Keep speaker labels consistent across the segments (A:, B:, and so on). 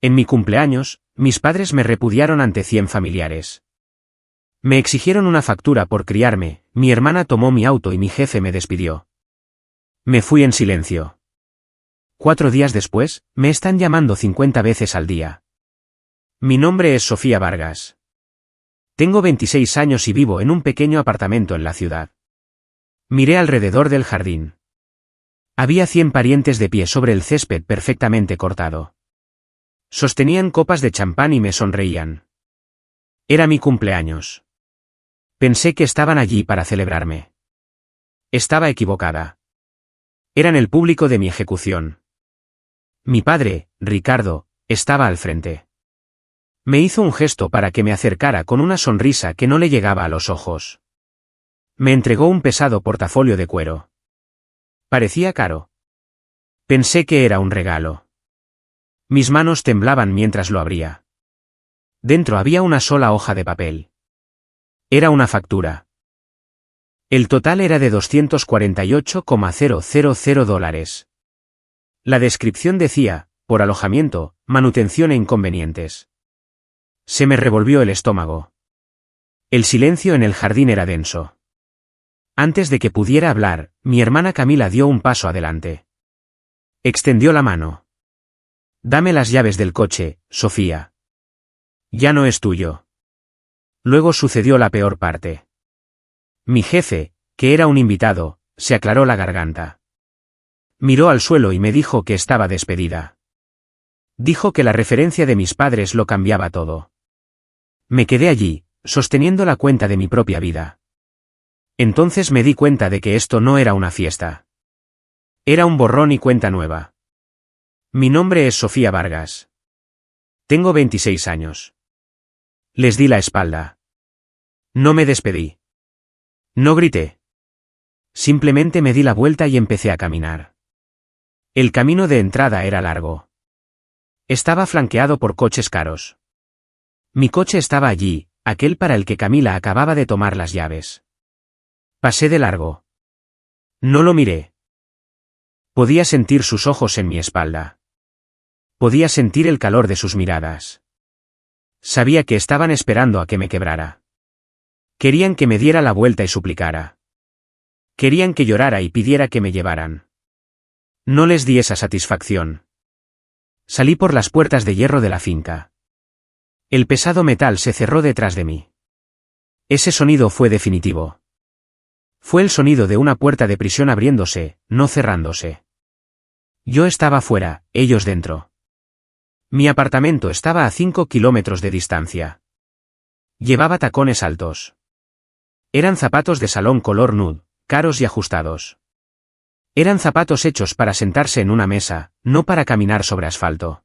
A: En mi cumpleaños, mis padres me repudiaron ante 100 familiares. Me exigieron una factura por criarme, mi hermana tomó mi auto y mi jefe me despidió. Me fui en silencio. 4 días después, me están llamando 50 veces al día. Mi nombre es Sofía Vargas. Tengo 26 años y vivo en un pequeño apartamento en la ciudad. Miré alrededor del jardín. Había 100 parientes de pie sobre el césped perfectamente cortado. Sostenían copas de champán y me sonreían. Era mi cumpleaños. Pensé que estaban allí para celebrarme. Estaba equivocada. Eran el público de mi ejecución. Mi padre, Ricardo, estaba al frente. Me hizo un gesto para que me acercara con una sonrisa que no le llegaba a los ojos. Me entregó un pesado portafolio de cuero. Parecía caro. Pensé que era un regalo. Mis manos temblaban mientras lo abría. Dentro había una sola hoja de papel. Era una factura. El total era de $248,000. La descripción decía, por alojamiento, manutención e inconvenientes. Se me revolvió el estómago. El silencio en el jardín era denso. Antes de que pudiera hablar, mi hermana Camila dio un paso adelante. Extendió la mano. Dame las llaves del coche, Sofía. Ya no es tuyo. Luego sucedió la peor parte. Mi jefe, que era un invitado, se aclaró la garganta. Miró al suelo y me dijo que estaba despedida. Dijo que la referencia de mis padres lo cambiaba todo. Me quedé allí, sosteniendo la cuenta de mi propia vida. Entonces me di cuenta de que esto no era una fiesta. Era un borrón y cuenta nueva. Mi nombre es Sofía Vargas. Tengo 26 años. Les di la espalda. No me despedí. No grité. Simplemente me di la vuelta y empecé a caminar. El camino de entrada era largo. Estaba flanqueado por coches caros. Mi coche estaba allí, aquel para el que Camila acababa de tomar las llaves. Pasé de largo. No lo miré. Podía sentir sus ojos en mi espalda. Podía sentir el calor de sus miradas. Sabía que estaban esperando a que me quebrara. Querían que me diera la vuelta y suplicara. Querían que llorara y pidiera que me llevaran. No les di esa satisfacción. Salí por las puertas de hierro de la finca. El pesado metal se cerró detrás de mí. Ese sonido fue definitivo. Fue el sonido de una puerta de prisión abriéndose, no cerrándose. Yo estaba fuera, ellos dentro. Mi apartamento estaba a 5 kilómetros de distancia. Llevaba tacones altos. Eran zapatos de salón color nude, caros y ajustados. Eran zapatos hechos para sentarse en una mesa, no para caminar sobre asfalto.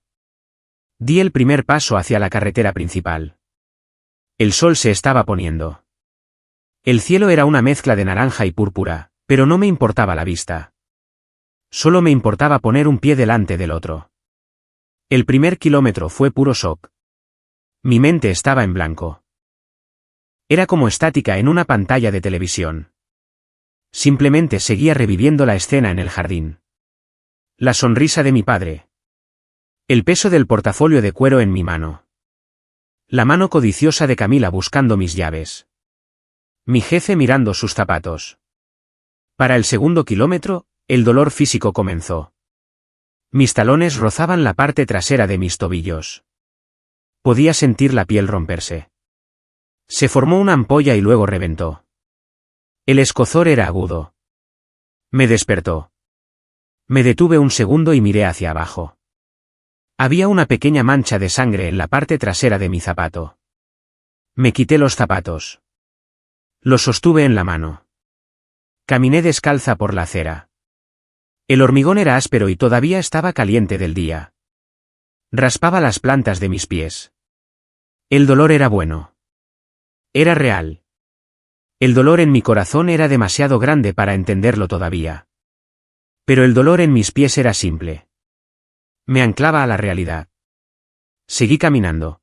A: Di el primer paso hacia la carretera principal. El sol se estaba poniendo. El cielo era una mezcla de naranja y púrpura, pero no me importaba la vista. Solo me importaba poner un pie delante del otro. El primer kilómetro fue puro shock. Mi mente estaba en blanco. Era como estática en una pantalla de televisión. Simplemente seguía reviviendo la escena en el jardín. La sonrisa de mi padre. El peso del portafolio de cuero en mi mano. La mano codiciosa de Camila buscando mis llaves. Mi jefe mirando sus zapatos. Para el segundo kilómetro, el dolor físico comenzó. Mis talones rozaban la parte trasera de mis tobillos. Podía sentir la piel romperse. Se formó una ampolla y luego reventó. El escozor era agudo. Me despertó. Me detuve un segundo y miré hacia abajo. Había una pequeña mancha de sangre en la parte trasera de mi zapato. Me quité los zapatos. Los sostuve en la mano. Caminé descalza por la acera. El hormigón era áspero y todavía estaba caliente del día. Raspaba las plantas de mis pies. El dolor era bueno. Era real. El dolor en mi corazón era demasiado grande para entenderlo todavía. Pero el dolor en mis pies era simple. Me anclaba a la realidad. Seguí caminando.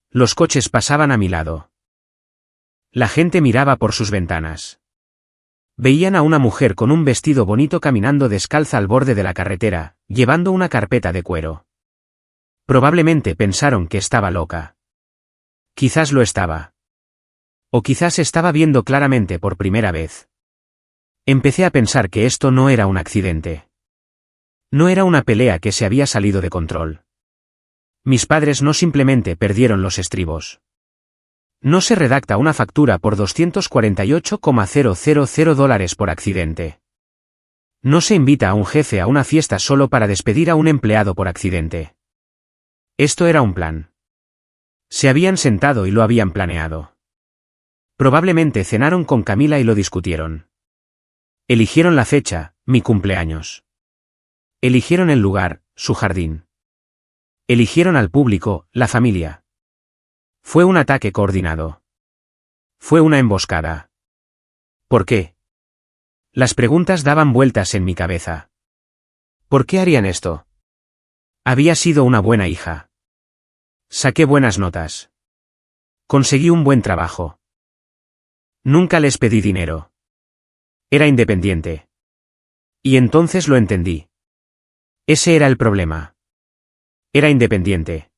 A: Los coches pasaban a mi lado. La gente miraba por sus ventanas. Veían a una mujer con un vestido bonito caminando descalza al borde de la carretera, llevando una carpeta de cuero. Probablemente pensaron que estaba loca. Quizás lo estaba. O quizás estaba viendo claramente por primera vez. Empecé a pensar que esto no era un accidente. No era una pelea que se había salido de control. Mis padres no simplemente perdieron los estribos. No se redacta una factura por $248,000 por accidente. No se invita a un jefe a una fiesta solo para despedir a un empleado por accidente. Esto era un plan. Se habían sentado y lo habían planeado. Probablemente cenaron con Camila y lo discutieron. Eligieron la fecha, mi cumpleaños. Eligieron el lugar, su jardín. Eligieron al público, la familia. Fue un ataque coordinado. Fue una emboscada. ¿Por qué? Las preguntas daban vueltas en mi cabeza. ¿Por qué harían esto? Había sido una buena hija. Saqué buenas notas. Conseguí un buen trabajo. Nunca les pedí dinero. Era independiente. Y entonces lo entendí. Ese era el problema. Era independiente.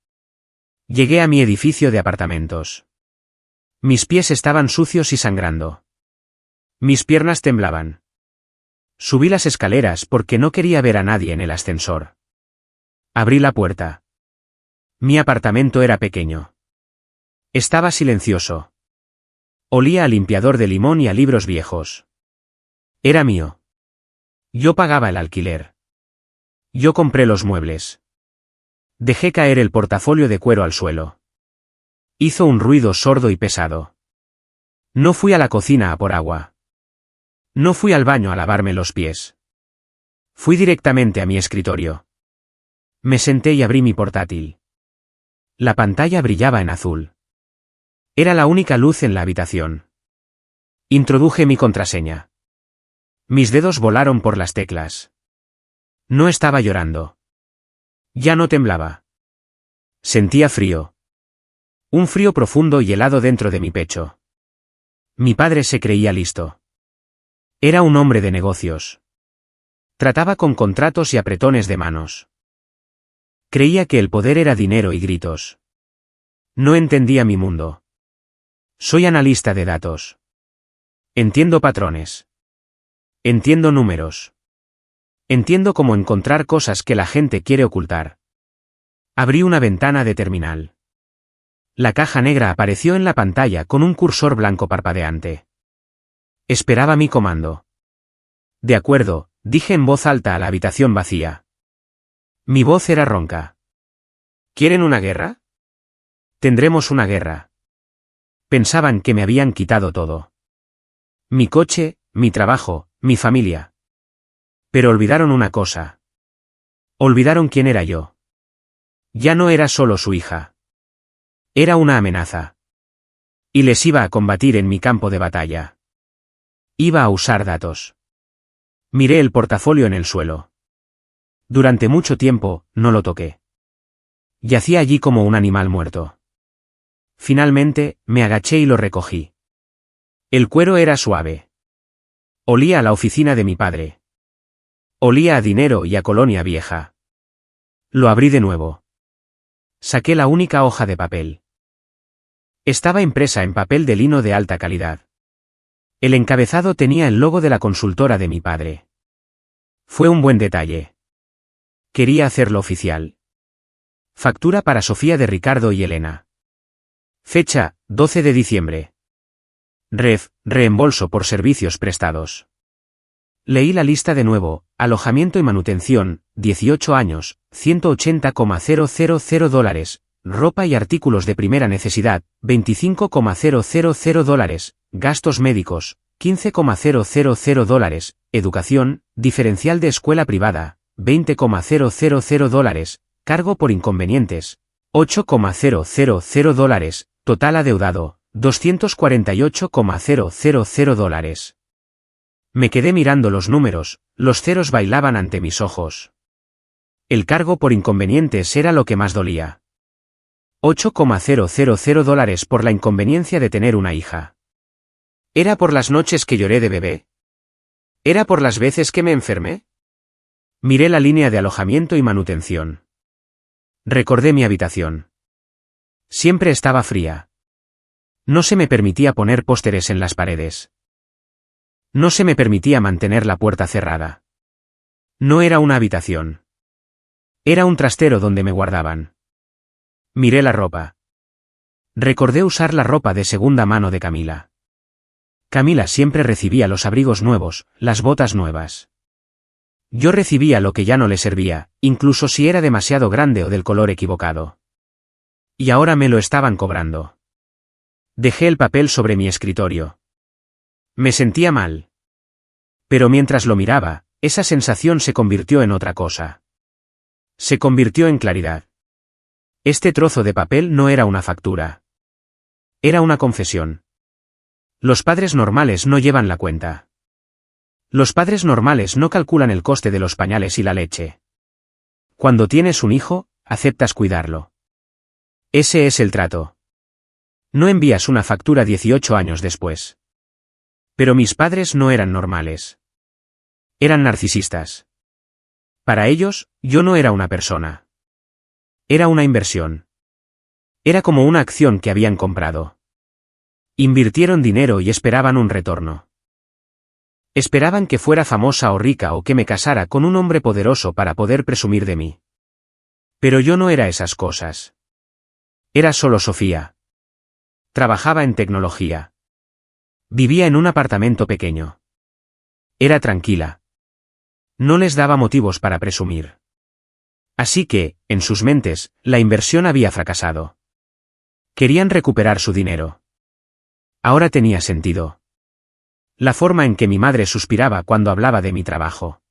A: Llegué a mi edificio de apartamentos. Mis pies estaban sucios y sangrando. Mis piernas temblaban. Subí las escaleras porque no quería ver a nadie en el ascensor. Abrí la puerta. Mi apartamento era pequeño. Estaba silencioso. Olía a limpiador de limón y a libros viejos. Era mío. Yo pagaba el alquiler. Yo compré los muebles. Dejé caer el portafolio de cuero al suelo. Hizo un ruido sordo y pesado. No fui a la cocina a por agua. No fui al baño a lavarme los pies. Fui directamente a mi escritorio. Me senté y abrí mi portátil. La pantalla brillaba en azul. Era la única luz en la habitación. Introduje mi contraseña. Mis dedos volaron por las teclas. No estaba llorando. Ya no temblaba. Sentía frío. Un frío profundo y helado dentro de mi pecho. Mi padre se creía listo. Era un hombre de negocios. Trataba con contratos y apretones de manos. Creía que el poder era dinero y gritos. No entendía mi mundo. Soy analista de datos. Entiendo patrones. Entiendo números. Entiendo cómo encontrar cosas que la gente quiere ocultar. Abrí una ventana de terminal. La caja negra apareció en la pantalla con un cursor blanco parpadeante. Esperaba mi comando. De acuerdo, dije en voz alta a la habitación vacía. Mi voz era ronca. ¿Quieren una guerra? Tendremos una guerra. Pensaban que me habían quitado todo. Mi coche, mi trabajo, mi familia. Pero olvidaron una cosa. Olvidaron quién era yo. Ya no era solo su hija. Era una amenaza. Y les iba a combatir en mi campo de batalla. Iba a usar datos. Miré el portafolio en el suelo. Durante mucho tiempo, no lo toqué. Yacía allí como un animal muerto. Finalmente, me agaché y lo recogí. El cuero era suave. Olía a la oficina de mi padre. Olía a dinero y a colonia vieja. Lo abrí de nuevo. Saqué la única hoja de papel. Estaba impresa en papel de lino de alta calidad. El encabezado tenía el logo de la consultora de mi padre. Fue un buen detalle. Quería hacerlo oficial. Factura para Sofía de Ricardo y Elena. Fecha, 12 de diciembre. Reembolso por servicios prestados. Leí la lista de nuevo, alojamiento y manutención, 18 años, $180,000, ropa y artículos de primera necesidad, $25,000, gastos médicos, $15,000, educación, diferencial de escuela privada, $20,000, cargo por inconvenientes, $8,000, total adeudado, $248,000. Me quedé mirando los números, los ceros bailaban ante mis ojos. El cargo por inconvenientes era lo que más dolía. $8,000 por la inconveniencia de tener una hija. ¿Era por las noches que lloré de bebé? ¿Era por las veces que me enfermé? Miré la línea de alojamiento y manutención. Recordé mi habitación. Siempre estaba fría. No se me permitía poner pósteres en las paredes. No se me permitía mantener la puerta cerrada. No era una habitación. Era un trastero donde me guardaban. Miré la ropa. Recordé usar la ropa de segunda mano de Camila. Camila siempre recibía los abrigos nuevos, las botas nuevas. Yo recibía lo que ya no le servía, incluso si era demasiado grande o del color equivocado. Y ahora me lo estaban cobrando. Dejé el papel sobre mi escritorio. Me sentía mal. Pero mientras lo miraba, esa sensación se convirtió en otra cosa. Se convirtió en claridad. Este trozo de papel no era una factura. Era una confesión. Los padres normales no llevan la cuenta. Los padres normales no calculan el coste de los pañales y la leche. Cuando tienes un hijo, aceptas cuidarlo. Ese es el trato. No envías una factura 18 años después. Pero mis padres no eran normales. Eran narcisistas. Para ellos, yo no era una persona. Era una inversión. Era como una acción que habían comprado. Invirtieron dinero y esperaban un retorno. Esperaban que fuera famosa o rica o que me casara con un hombre poderoso para poder presumir de mí. Pero yo no era esas cosas. Era solo Sofía. Trabajaba en tecnología. Vivía en un apartamento pequeño. Era tranquila. No les daba motivos para presumir. Así que, en sus mentes, la inversión había fracasado. Querían recuperar su dinero. Ahora tenía sentido. La forma en que mi madre suspiraba cuando hablaba de mi trabajo.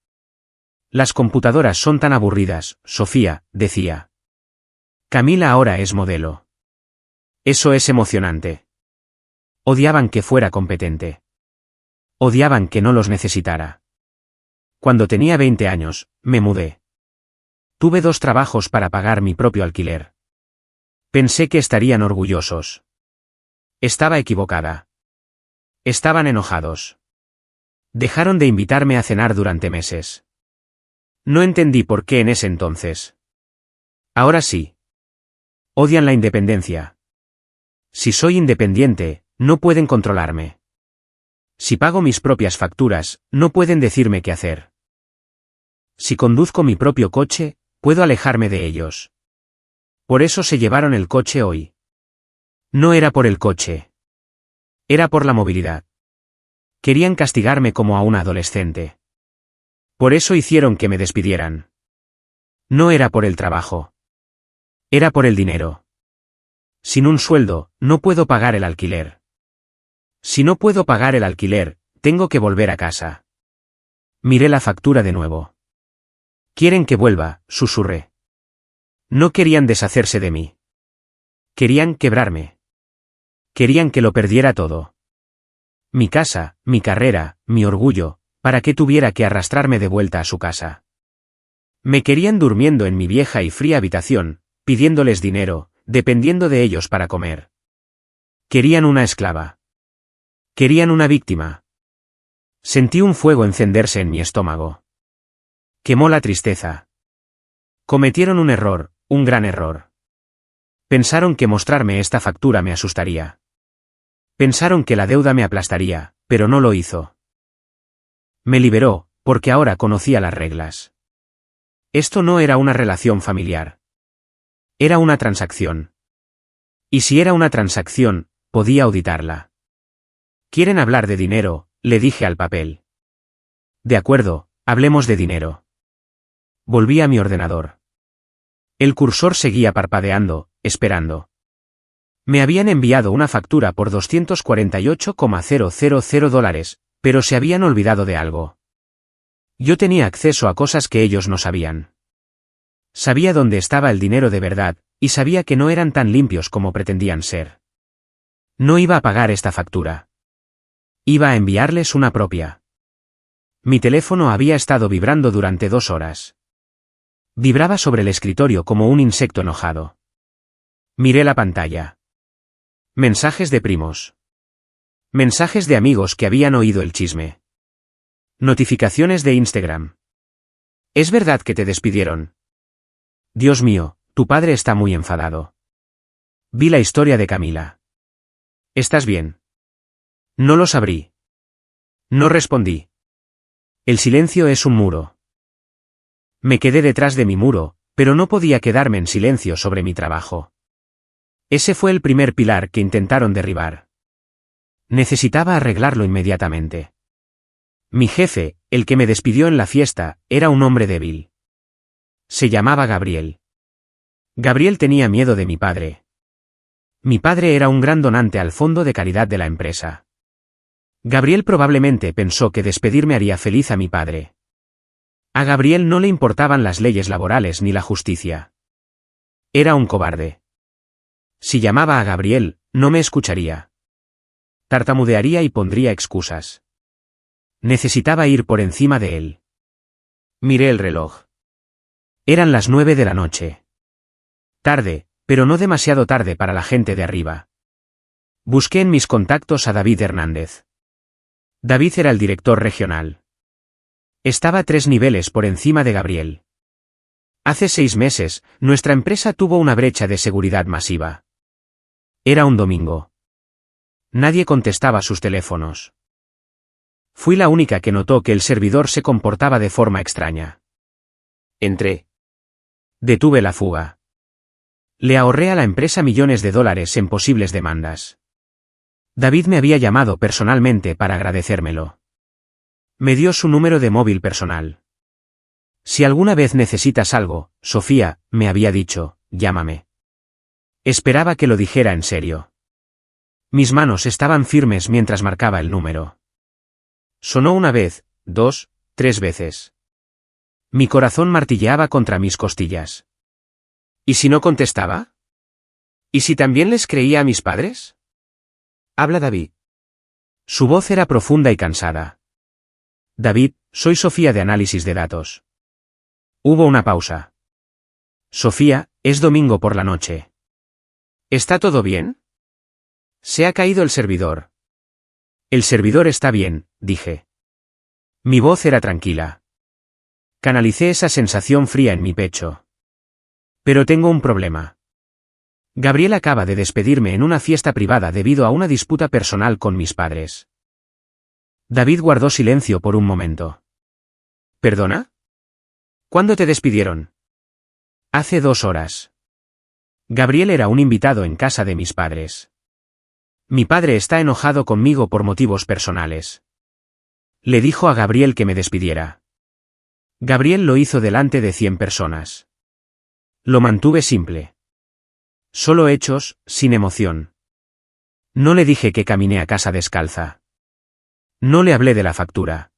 A: Las computadoras son tan aburridas, Sofía, decía. Camila ahora es modelo. Eso es emocionante. Odiaban que fuera competente. Odiaban que no los necesitara. Cuando tenía 20 años, me mudé. Tuve 2 trabajos para pagar mi propio alquiler. Pensé que estarían orgullosos. Estaba equivocada. Estaban enojados. Dejaron de invitarme a cenar durante meses. No entendí por qué en ese entonces. Ahora sí. Odian la independencia. Si soy independiente, no pueden controlarme. Si pago mis propias facturas, no pueden decirme qué hacer. Si conduzco mi propio coche, puedo alejarme de ellos. Por eso se llevaron el coche hoy. No era por el coche. Era por la movilidad. Querían castigarme como a una adolescente. Por eso hicieron que me despidieran. No era por el trabajo. Era por el dinero. Sin un sueldo, no puedo pagar el alquiler. Si no puedo pagar el alquiler, tengo que volver a casa. Miré la factura de nuevo. Quieren que vuelva, susurré. No querían deshacerse de mí. Querían quebrarme. Querían que lo perdiera todo. Mi casa, mi carrera, mi orgullo, para que tuviera que arrastrarme de vuelta a su casa. Me querían durmiendo en mi vieja y fría habitación, pidiéndoles dinero, dependiendo de ellos para comer. Querían una esclava. Querían una víctima. Sentí un fuego encenderse en mi estómago. Quemó la tristeza. Cometieron un error, un gran error. Pensaron que mostrarme esta factura me asustaría. Pensaron que la deuda me aplastaría, pero no lo hizo. Me liberó, porque ahora conocía las reglas. Esto no era una relación familiar. Era una transacción. Y si era una transacción, podía auditarla. ¿Quieren hablar de dinero?, le dije al papel. De acuerdo, hablemos de dinero. Volví a mi ordenador. El cursor seguía parpadeando, esperando. Me habían enviado una factura por $248,000, pero se habían olvidado de algo. Yo tenía acceso a cosas que ellos no sabían. Sabía dónde estaba el dinero de verdad, y sabía que no eran tan limpios como pretendían ser. No iba a pagar esta factura. Iba a enviarles una propia. Mi teléfono había estado vibrando durante 2 horas. Vibraba sobre el escritorio como un insecto enojado. Miré la pantalla. Mensajes de primos. Mensajes de amigos que habían oído el chisme. Notificaciones de Instagram. ¿Es verdad que te despidieron? Dios mío, Tu padre está muy enfadado. Vi la historia de Camila. ¿Estás bien? No lo sabrí. No respondí. El silencio es un muro. Me quedé detrás de mi muro, pero no podía quedarme en silencio sobre mi trabajo. Ese fue el primer pilar que intentaron derribar. Necesitaba arreglarlo inmediatamente. Mi jefe, el que me despidió en la fiesta, era un hombre débil. Se llamaba Gabriel. Gabriel tenía miedo de mi padre. Mi padre era un gran donante al fondo de caridad de la empresa. Gabriel probablemente pensó que despedirme haría feliz a mi padre. A Gabriel no le importaban las leyes laborales ni la justicia. Era un cobarde. Si llamaba a Gabriel, no me escucharía. Tartamudearía y pondría excusas. Necesitaba ir por encima de él. Miré el reloj. Eran las 9 de la noche. Tarde, pero no demasiado tarde para la gente de arriba. Busqué en mis contactos a David Hernández. David era el director regional. Estaba 3 niveles por encima de Gabriel. Hace 6 meses, nuestra empresa tuvo una brecha de seguridad masiva. Era un domingo. Nadie contestaba sus teléfonos. Fui la única que notó que el servidor se comportaba de forma extraña. Entré. Detuve la fuga. Le ahorré a la empresa millones de dólares en posibles demandas. David me había llamado personalmente para agradecérmelo. Me dio su número de móvil personal. Si alguna vez necesitas algo, Sofía, me había dicho, llámame. Esperaba que lo dijera en serio. Mis manos estaban firmes mientras marcaba el número. Sonó una vez, 2, 3 veces. Mi corazón martilleaba contra mis costillas. ¿Y si no contestaba? ¿Y si también les creía a mis padres? Habla David. Su voz era profunda y cansada. David, soy Sofía de Análisis de Datos. Hubo una pausa. Sofía, es domingo por la noche. ¿Está todo bien? Se ha caído el servidor. El servidor está bien, dije. Mi voz era tranquila. Canalicé esa sensación fría en mi pecho. Pero tengo un problema. Gabriel acaba de despedirme en una fiesta privada debido a una disputa personal con mis padres. David guardó silencio por un momento. ¿Perdona? ¿Cuándo te despidieron? Hace 2 horas. Gabriel era un invitado en casa de mis padres. Mi padre está enojado conmigo por motivos personales. Le dijo a Gabriel que me despidiera. Gabriel lo hizo delante de 100 personas. Lo mantuve simple. Solo hechos, sin emoción. No le dije que caminé a casa descalza. No le hablé de la factura.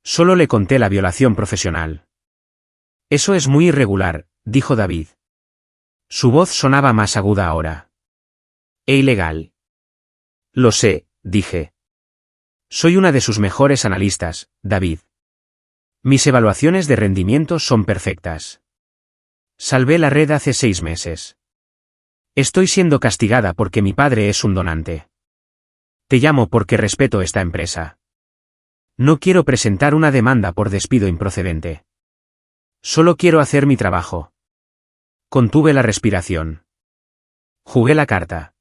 A: Solo le conté la violación profesional. Eso es muy irregular, dijo David. Su voz sonaba más aguda ahora. E ilegal. Lo sé, dije. Soy una de sus mejores analistas, David. Mis evaluaciones de rendimiento son perfectas. Salvé la red hace 6 meses. Estoy siendo castigada porque mi padre es un donante. Te llamo porque respeto esta empresa. No quiero presentar una demanda por despido improcedente. Solo quiero hacer mi trabajo. Contuve la respiración. Jugué la carta.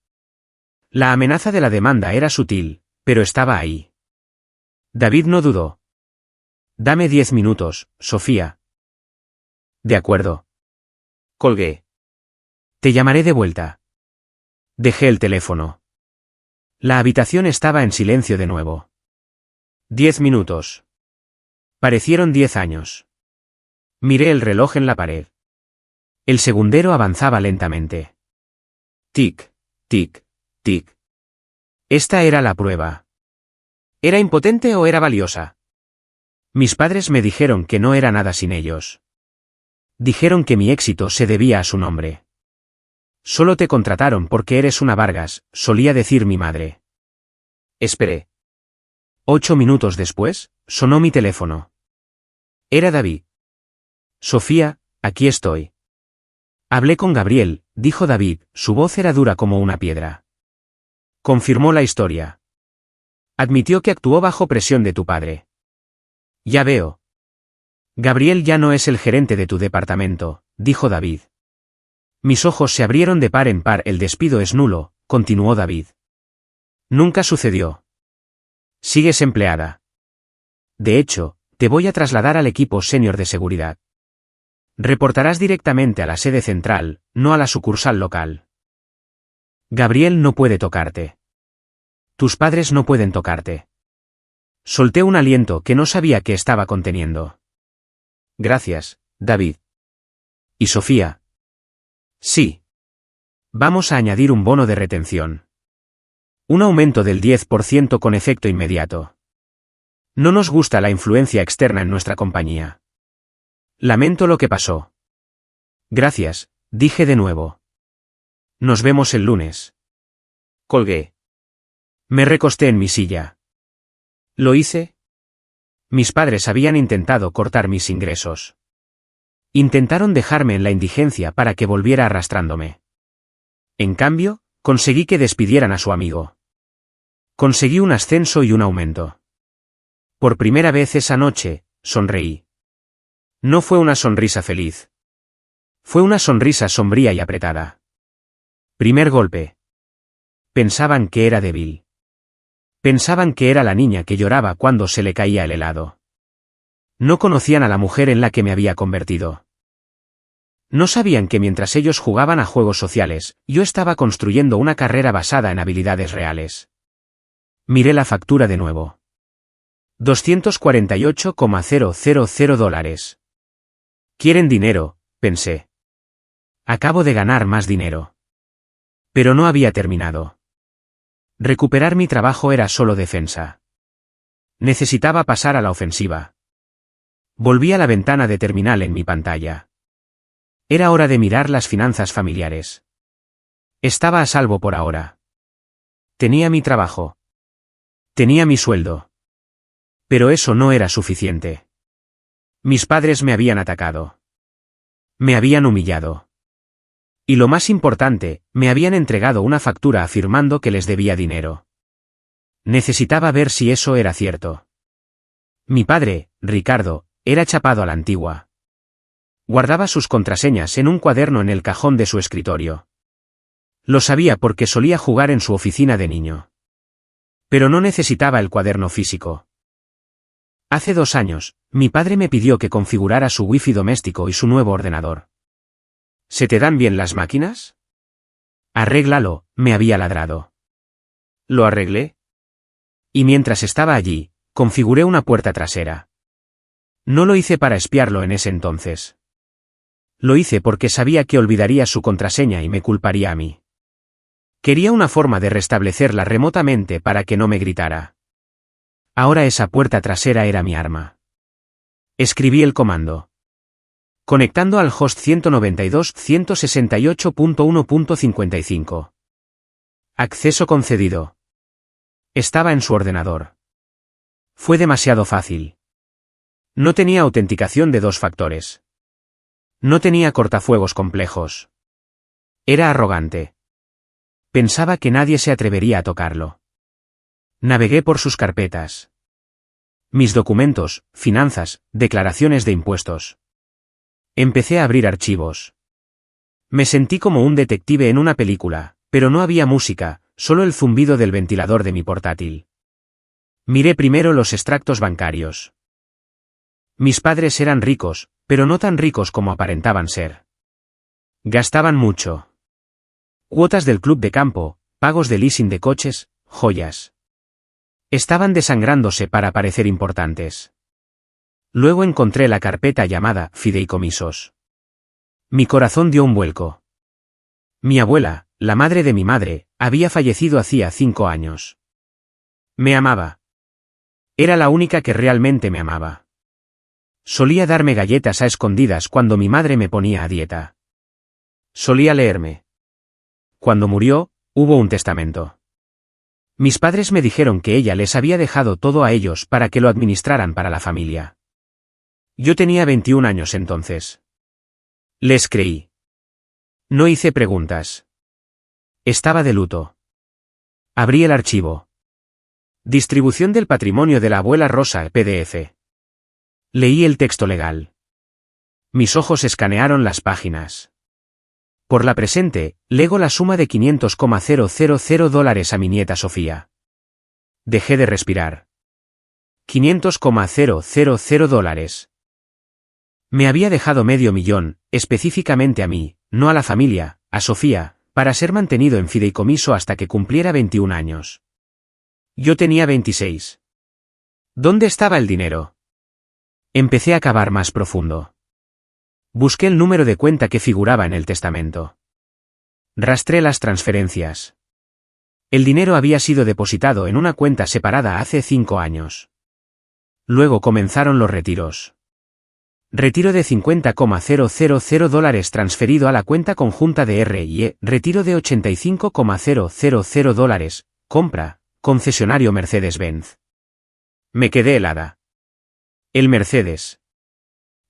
A: La amenaza de la demanda era sutil, pero estaba ahí. David no dudó. Dame 10 minutos, Sofía. De acuerdo. Colgué. Te llamaré de vuelta. Dejé el teléfono. La habitación estaba en silencio de nuevo. 10 minutos. Parecieron 10 años. Miré el reloj en la pared. El segundero avanzaba lentamente. Tic, tic, tic. Esta era la prueba. ¿Era impotente o era valiosa? Mis padres me dijeron que no era nada sin ellos. Dijeron que mi éxito se debía a su nombre. Solo te contrataron porque eres una Vargas, solía decir mi madre. Esperé. 8 minutos después, sonó mi teléfono. Era David. Sofía, aquí estoy. Hablé con Gabriel, dijo David, su voz era dura como una piedra. Confirmó la historia. Admitió que actuó bajo presión de tu padre. Ya veo. Gabriel ya no es el gerente de tu departamento, dijo David. Mis ojos se abrieron de par en par. El despido es nulo, continuó David. Nunca sucedió. Sigues empleada. De hecho, te voy a trasladar al equipo senior de seguridad. Reportarás directamente a la sede central, no a la sucursal local. Gabriel no puede tocarte. Tus padres no pueden tocarte. Solté un aliento que no sabía que estaba conteniendo. Gracias, David. ¿Y Sofía? Sí. Vamos a añadir un bono de retención. Un aumento del 10% con efecto inmediato. No nos gusta la influencia externa en nuestra compañía. Lamento lo que pasó. Gracias, dije de nuevo. Nos vemos el lunes. Colgué. Me recosté en mi silla. ¿Lo hice? Mis padres habían intentado cortar mis ingresos. Intentaron dejarme en la indigencia para que volviera arrastrándome. En cambio, conseguí que despidieran a su amigo. Conseguí un ascenso y un aumento. Por primera vez esa noche, sonreí. No fue una sonrisa feliz. Fue una sonrisa sombría y apretada. Primer golpe. Pensaban que era débil. Pensaban que era la niña que lloraba cuando se le caía el helado. No conocían a la mujer en la que me había convertido. No sabían que mientras ellos jugaban a juegos sociales, yo estaba construyendo una carrera basada en habilidades reales. Miré la factura de nuevo. $248,000. Quieren dinero, pensé. Acabo de ganar más dinero. Pero no había terminado. Recuperar mi trabajo era solo defensa. Necesitaba pasar a la ofensiva. Volví a la ventana de terminal en mi pantalla. Era hora de mirar las finanzas familiares. Estaba a salvo por ahora. Tenía mi trabajo. Tenía mi sueldo. Pero eso no era suficiente. Mis padres me habían atacado. Me habían humillado. Y lo más importante, me habían entregado una factura afirmando que les debía dinero. Necesitaba ver si eso era cierto. Mi padre, Ricardo, era chapado a la antigua. Guardaba sus contraseñas en un cuaderno en el cajón de su escritorio. Lo sabía porque solía jugar en su oficina de niño. Pero no necesitaba el cuaderno físico. Hace 2 años, mi padre me pidió que configurara su wifi doméstico y su nuevo ordenador. ¿Se te dan bien las máquinas? Arréglalo, me había ladrado. Lo arreglé. Y mientras estaba allí, configuré una puerta trasera. No lo hice para espiarlo en ese entonces. Lo hice porque sabía que olvidaría su contraseña y me culparía a mí. Quería una forma de restablecerla remotamente para que no me gritara. Ahora esa puerta trasera era mi arma. Escribí el comando. Conectando al host 192.168.1.55. Acceso concedido. Estaba en su ordenador. Fue demasiado fácil. No tenía autenticación de 2 factores. No tenía cortafuegos complejos. Era arrogante. Pensaba que nadie se atrevería a tocarlo. Navegué por sus carpetas. Mis documentos, finanzas, declaraciones de impuestos. Empecé a abrir archivos. Me sentí como un detective en una película, pero no había música, solo el zumbido del ventilador de mi portátil. Miré primero los extractos bancarios. Mis padres eran ricos, pero no tan ricos como aparentaban ser. Gastaban mucho. Cuotas del club de campo, pagos de leasing de coches, joyas. Estaban desangrándose para parecer importantes. Luego encontré la carpeta llamada fideicomisos. Mi corazón dio un vuelco. Mi abuela, la madre de mi madre, había fallecido hacía 5 años. Me amaba. Era la única que realmente me amaba. Solía darme galletas a escondidas cuando mi madre me ponía a dieta. Solía leerme. Cuando murió, hubo un testamento. Mis padres me dijeron que ella les había dejado todo a ellos para que lo administraran para la familia. Yo tenía 21 años entonces. Les creí. No hice preguntas. Estaba de luto. Abrí el archivo. Distribución del patrimonio de la abuela Rosa, PDF. Leí el texto legal. Mis ojos escanearon las páginas. Por la presente, lego la suma de $500,000 a mi nieta Sofía. Dejé de respirar. $500,000. Me había dejado $500,000, específicamente a mí, no a la familia, a Sofía, para ser mantenido en fideicomiso hasta que cumpliera 21 años. Yo tenía 26. ¿Dónde estaba el dinero? Empecé a cavar más profundo. Busqué el número de cuenta que figuraba en el testamento. Rastré las transferencias. El dinero había sido depositado en una cuenta separada hace 5 años. Luego comenzaron los retiros. Retiro de $50,000 transferido a la cuenta conjunta de R&E, retiro de $85,000, compra, concesionario Mercedes-Benz. Me quedé helada. El Mercedes.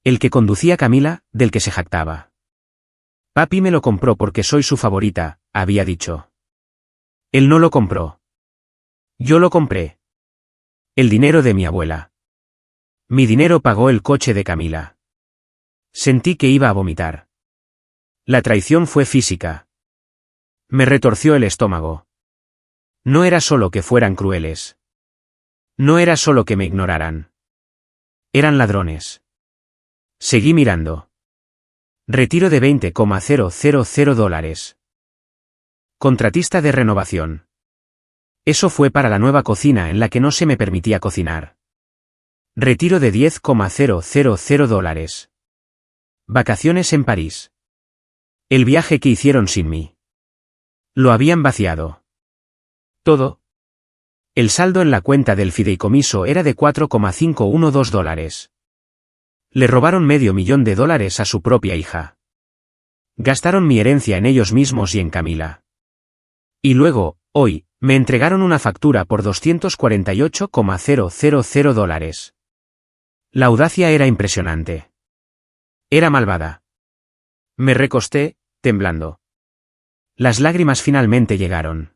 A: El que conducía Camila, del que se jactaba. Papi me lo compró porque soy su favorita, había dicho. Él no lo compró. Yo lo compré. El dinero de mi abuela. Mi dinero pagó el coche de Camila. Sentí que iba a vomitar. La traición fue física. Me retorció el estómago. No era solo que fueran crueles. No era solo que me ignoraran. Eran ladrones. Seguí mirando. Retiro de $20,000. Contratista de renovación. Eso fue para la nueva cocina en la que no se me permitía cocinar. Retiro de $10,000. Vacaciones en París. El viaje que hicieron sin mí. Lo habían vaciado. Todo. El saldo en la cuenta del fideicomiso era de $4,512. Le robaron $500,000 a su propia hija. Gastaron mi herencia en ellos mismos y en Camila. Y luego, hoy, me entregaron una factura por $248,000. La audacia era impresionante. Era malvada. Me recosté, temblando. Las lágrimas finalmente llegaron.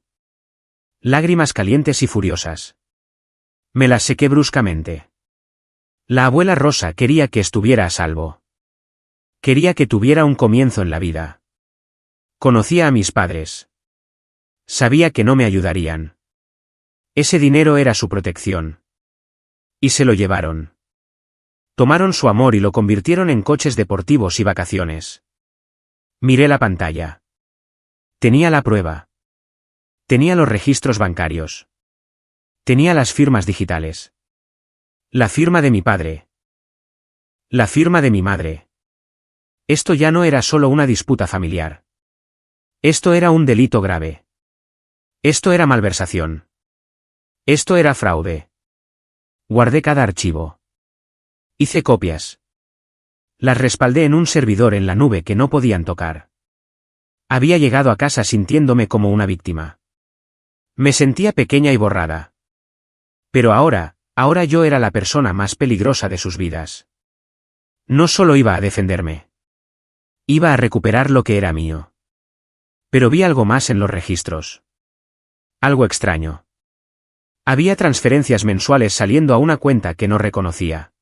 A: Lágrimas calientes y furiosas. Me las sequé bruscamente. La abuela Rosa quería que estuviera a salvo. Quería que tuviera un comienzo en la vida. Conocía a mis padres. Sabía que no me ayudarían. Ese dinero era su protección. Y se lo llevaron. Tomaron su amor y lo convirtieron en coches deportivos y vacaciones. Miré la pantalla. Tenía la prueba. Tenía los registros bancarios. Tenía las firmas digitales. La firma de mi padre. La firma de mi madre. Esto ya no era solo una disputa familiar. Esto era un delito grave. Esto era malversación. Esto era fraude. Guardé cada archivo. Hice copias. Las respaldé en un servidor en la nube que no podían tocar. Había llegado a casa sintiéndome como una víctima. Me sentía pequeña y borrada. Pero ahora yo era la persona más peligrosa de sus vidas. No solo iba a defenderme. Iba a recuperar lo que era mío. Pero vi algo más en los registros. Algo extraño. Había transferencias mensuales saliendo a una cuenta que no reconocía.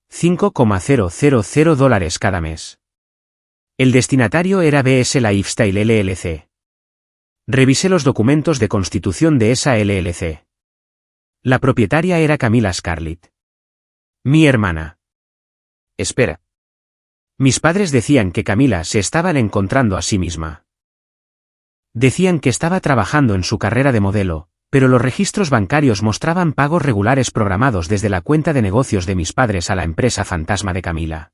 A: $5,000 cada mes. El destinatario era BS Lifestyle LLC. Revisé los documentos de constitución de esa LLC. La propietaria era Camila Scarlett. Mi hermana. Espera. Mis padres decían que Camila se estaba encontrando a sí misma. Decían que estaba trabajando en su carrera de modelo, pero los registros bancarios mostraban pagos regulares programados desde la cuenta de negocios de mis padres a la empresa fantasma de Camila.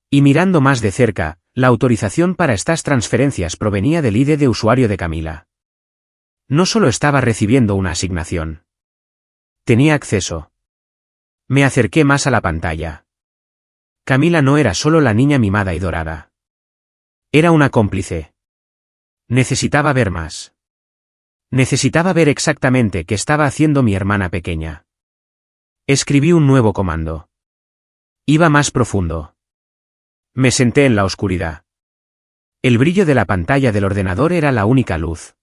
A: Y mirando más de cerca, la autorización para estas transferencias provenía del ID de usuario de Camila. No solo estaba recibiendo una asignación. Tenía acceso. Me acerqué más a la pantalla. Camila no era solo la niña mimada y dorada. Era una cómplice. Necesitaba ver más. Necesitaba ver exactamente qué estaba haciendo mi hermana pequeña. Escribí un nuevo comando. Iba más profundo. Me senté en la oscuridad. El brillo de la pantalla del ordenador era la única luz.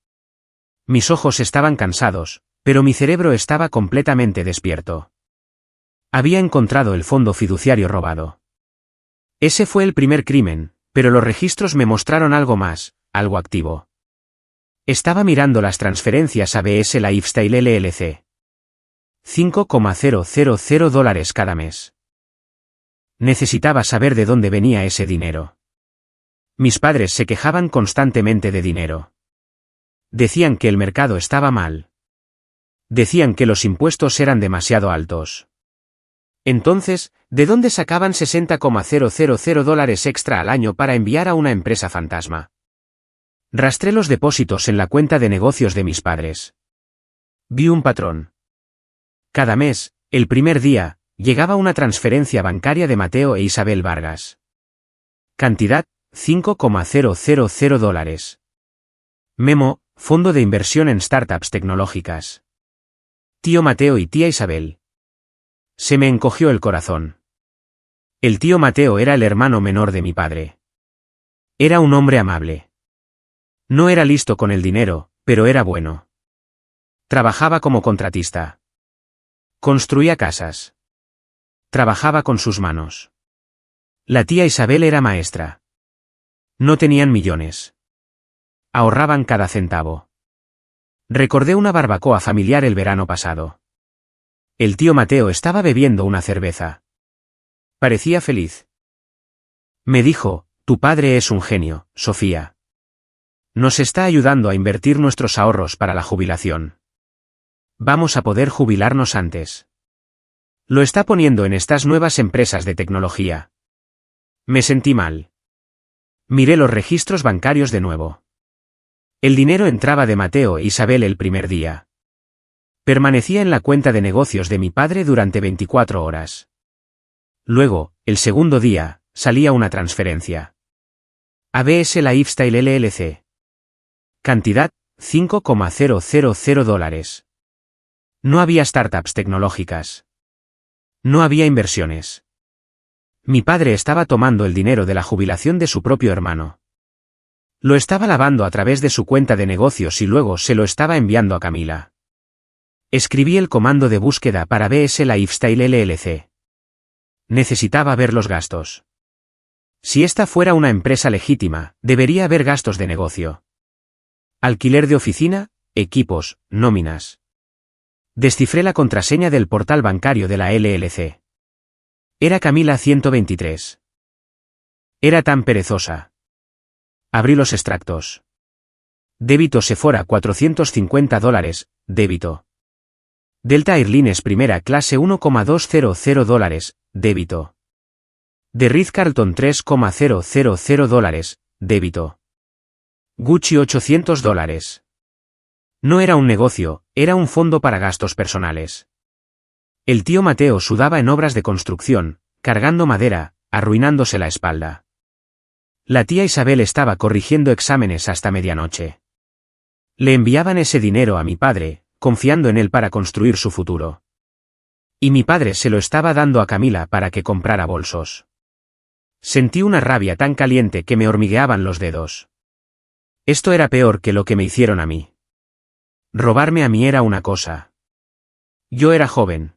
A: Mis ojos estaban cansados, pero mi cerebro estaba completamente despierto. Había encontrado el fondo fiduciario robado. Ese fue el primer crimen, Pero los registros me mostraron algo más, algo activo. Estaba mirando las transferencias a BS Lifestyle LLC. $5,000 cada mes. Necesitaba saber de dónde venía ese dinero. Mis padres se quejaban constantemente de dinero. Decían que el mercado estaba mal. Decían que los impuestos eran demasiado altos. Entonces, ¿de dónde sacaban $60,000 extra al año para enviar a una empresa fantasma? Rastré los depósitos en la cuenta de negocios de mis padres. Vi un patrón. Cada mes, el primer día, llegaba una transferencia bancaria de Mateo e Isabel Vargas. Cantidad, $5,000. Memo, fondo de inversión en startups tecnológicas. Tío Mateo y tía Isabel. Se me encogió el corazón. El tío Mateo era el hermano menor de mi padre. Era un hombre amable. No era listo con el dinero, pero era bueno. Trabajaba como contratista. Construía casas. Trabajaba con sus manos. La tía Isabel era maestra. No tenían millones. Ahorraban cada centavo. Recordé una barbacoa familiar el verano pasado. El tío Mateo estaba bebiendo una cerveza. Parecía feliz. Me dijo, tu padre es un genio, Sofía. Nos está ayudando a invertir nuestros ahorros para la jubilación. Vamos a poder jubilarnos antes. Lo está poniendo en estas nuevas empresas de tecnología. Me sentí mal. Miré los registros bancarios de nuevo. El dinero entraba de Mateo e Isabel el primer día. Permanecía en la cuenta de negocios de mi padre durante 24 horas. Luego, el segundo día, salía una transferencia. ABS Lifestyle LLC. Cantidad, $5,000. No había startups tecnológicas. No había inversiones. Mi padre estaba tomando el dinero de la jubilación de su propio hermano. Lo estaba lavando a través de su cuenta de negocios y luego se lo estaba enviando a Camila. Escribí el comando de búsqueda para BS Lifestyle LLC. Necesitaba ver los gastos. Si esta fuera una empresa legítima, debería haber gastos de negocio. Alquiler de oficina, equipos, nóminas. Descifré la contraseña del portal bancario de la LLC. Era Camila 123. Era tan perezosa. Abrí los extractos. Débito Sephora $450, débito. Delta Airlines primera clase $1,200, débito. The Ritz-Carlton $3,000, débito. Gucci $800. No era un negocio, era un fondo para gastos personales. El tío Mateo sudaba en obras de construcción, cargando madera, arruinándose la espalda. La tía Isabel estaba corrigiendo exámenes hasta medianoche. Le enviaban ese dinero a mi padre, confiando en él para construir su futuro. Y mi padre se lo estaba dando a Camila para que comprara bolsos. Sentí una rabia tan caliente que me hormigueaban los dedos. Esto era peor que lo que me hicieron a mí. Robarme a mí era una cosa. Yo era joven.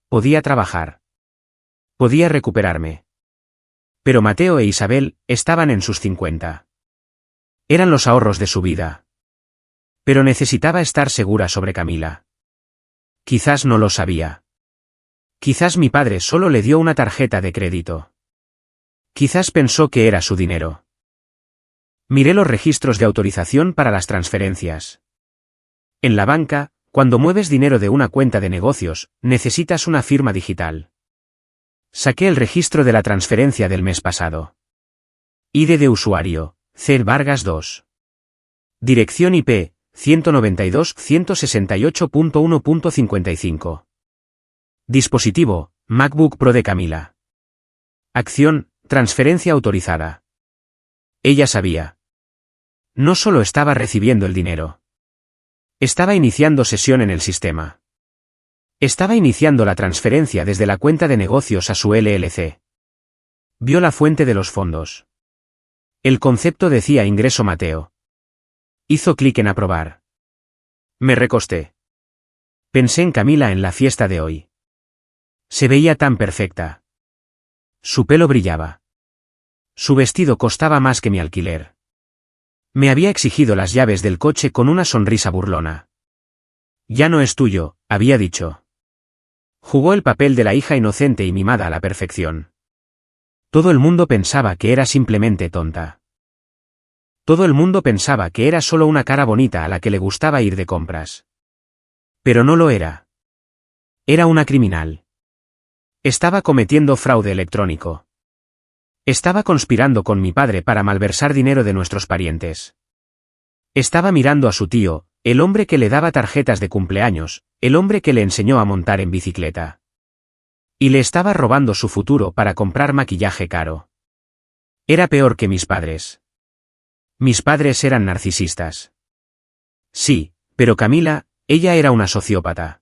A: Podía trabajar. Podía recuperarme. Pero Mateo e Isabel estaban en sus 50. Eran los ahorros de su vida. Pero necesitaba estar segura sobre Camila. Quizás no lo sabía. Quizás mi padre solo le dio una tarjeta de crédito. Quizás pensó que era su dinero. Miré los registros de autorización para las transferencias. En la banca, cuando mueves dinero de una cuenta de negocios, necesitas una firma digital. Saqué el registro de la transferencia del mes pasado. ID de usuario, C. Vargas 2. Dirección IP, 192.168.1.55. Dispositivo, MacBook Pro de Camila. Acción, transferencia autorizada. Ella sabía. No solo estaba recibiendo el dinero. Estaba iniciando sesión en el sistema. Estaba iniciando la transferencia desde la cuenta de negocios a su LLC. Vio la fuente de los fondos. El concepto decía ingreso Mateo. Hizo clic en aprobar. Me recosté. Pensé en Camila en la fiesta de hoy. Se veía tan perfecta. Su pelo brillaba. Su vestido costaba más que mi alquiler. Me había exigido las llaves del coche con una sonrisa burlona. Ya no es tuyo, había dicho. Jugó el papel de la hija inocente y mimada a la perfección. Todo el mundo pensaba que era simplemente tonta. Todo el mundo pensaba que era solo una cara bonita a la que le gustaba ir de compras. Pero no lo era. Era una criminal. Estaba cometiendo fraude electrónico. Estaba conspirando con mi padre para malversar dinero de nuestros parientes. Estaba mirando a su tío, el hombre que le daba tarjetas de cumpleaños, el hombre que le enseñó a montar en bicicleta. Y le estaba robando su futuro para comprar maquillaje caro. Era peor que mis padres. Mis padres eran narcisistas. Sí, pero Camila, ella era una sociópata.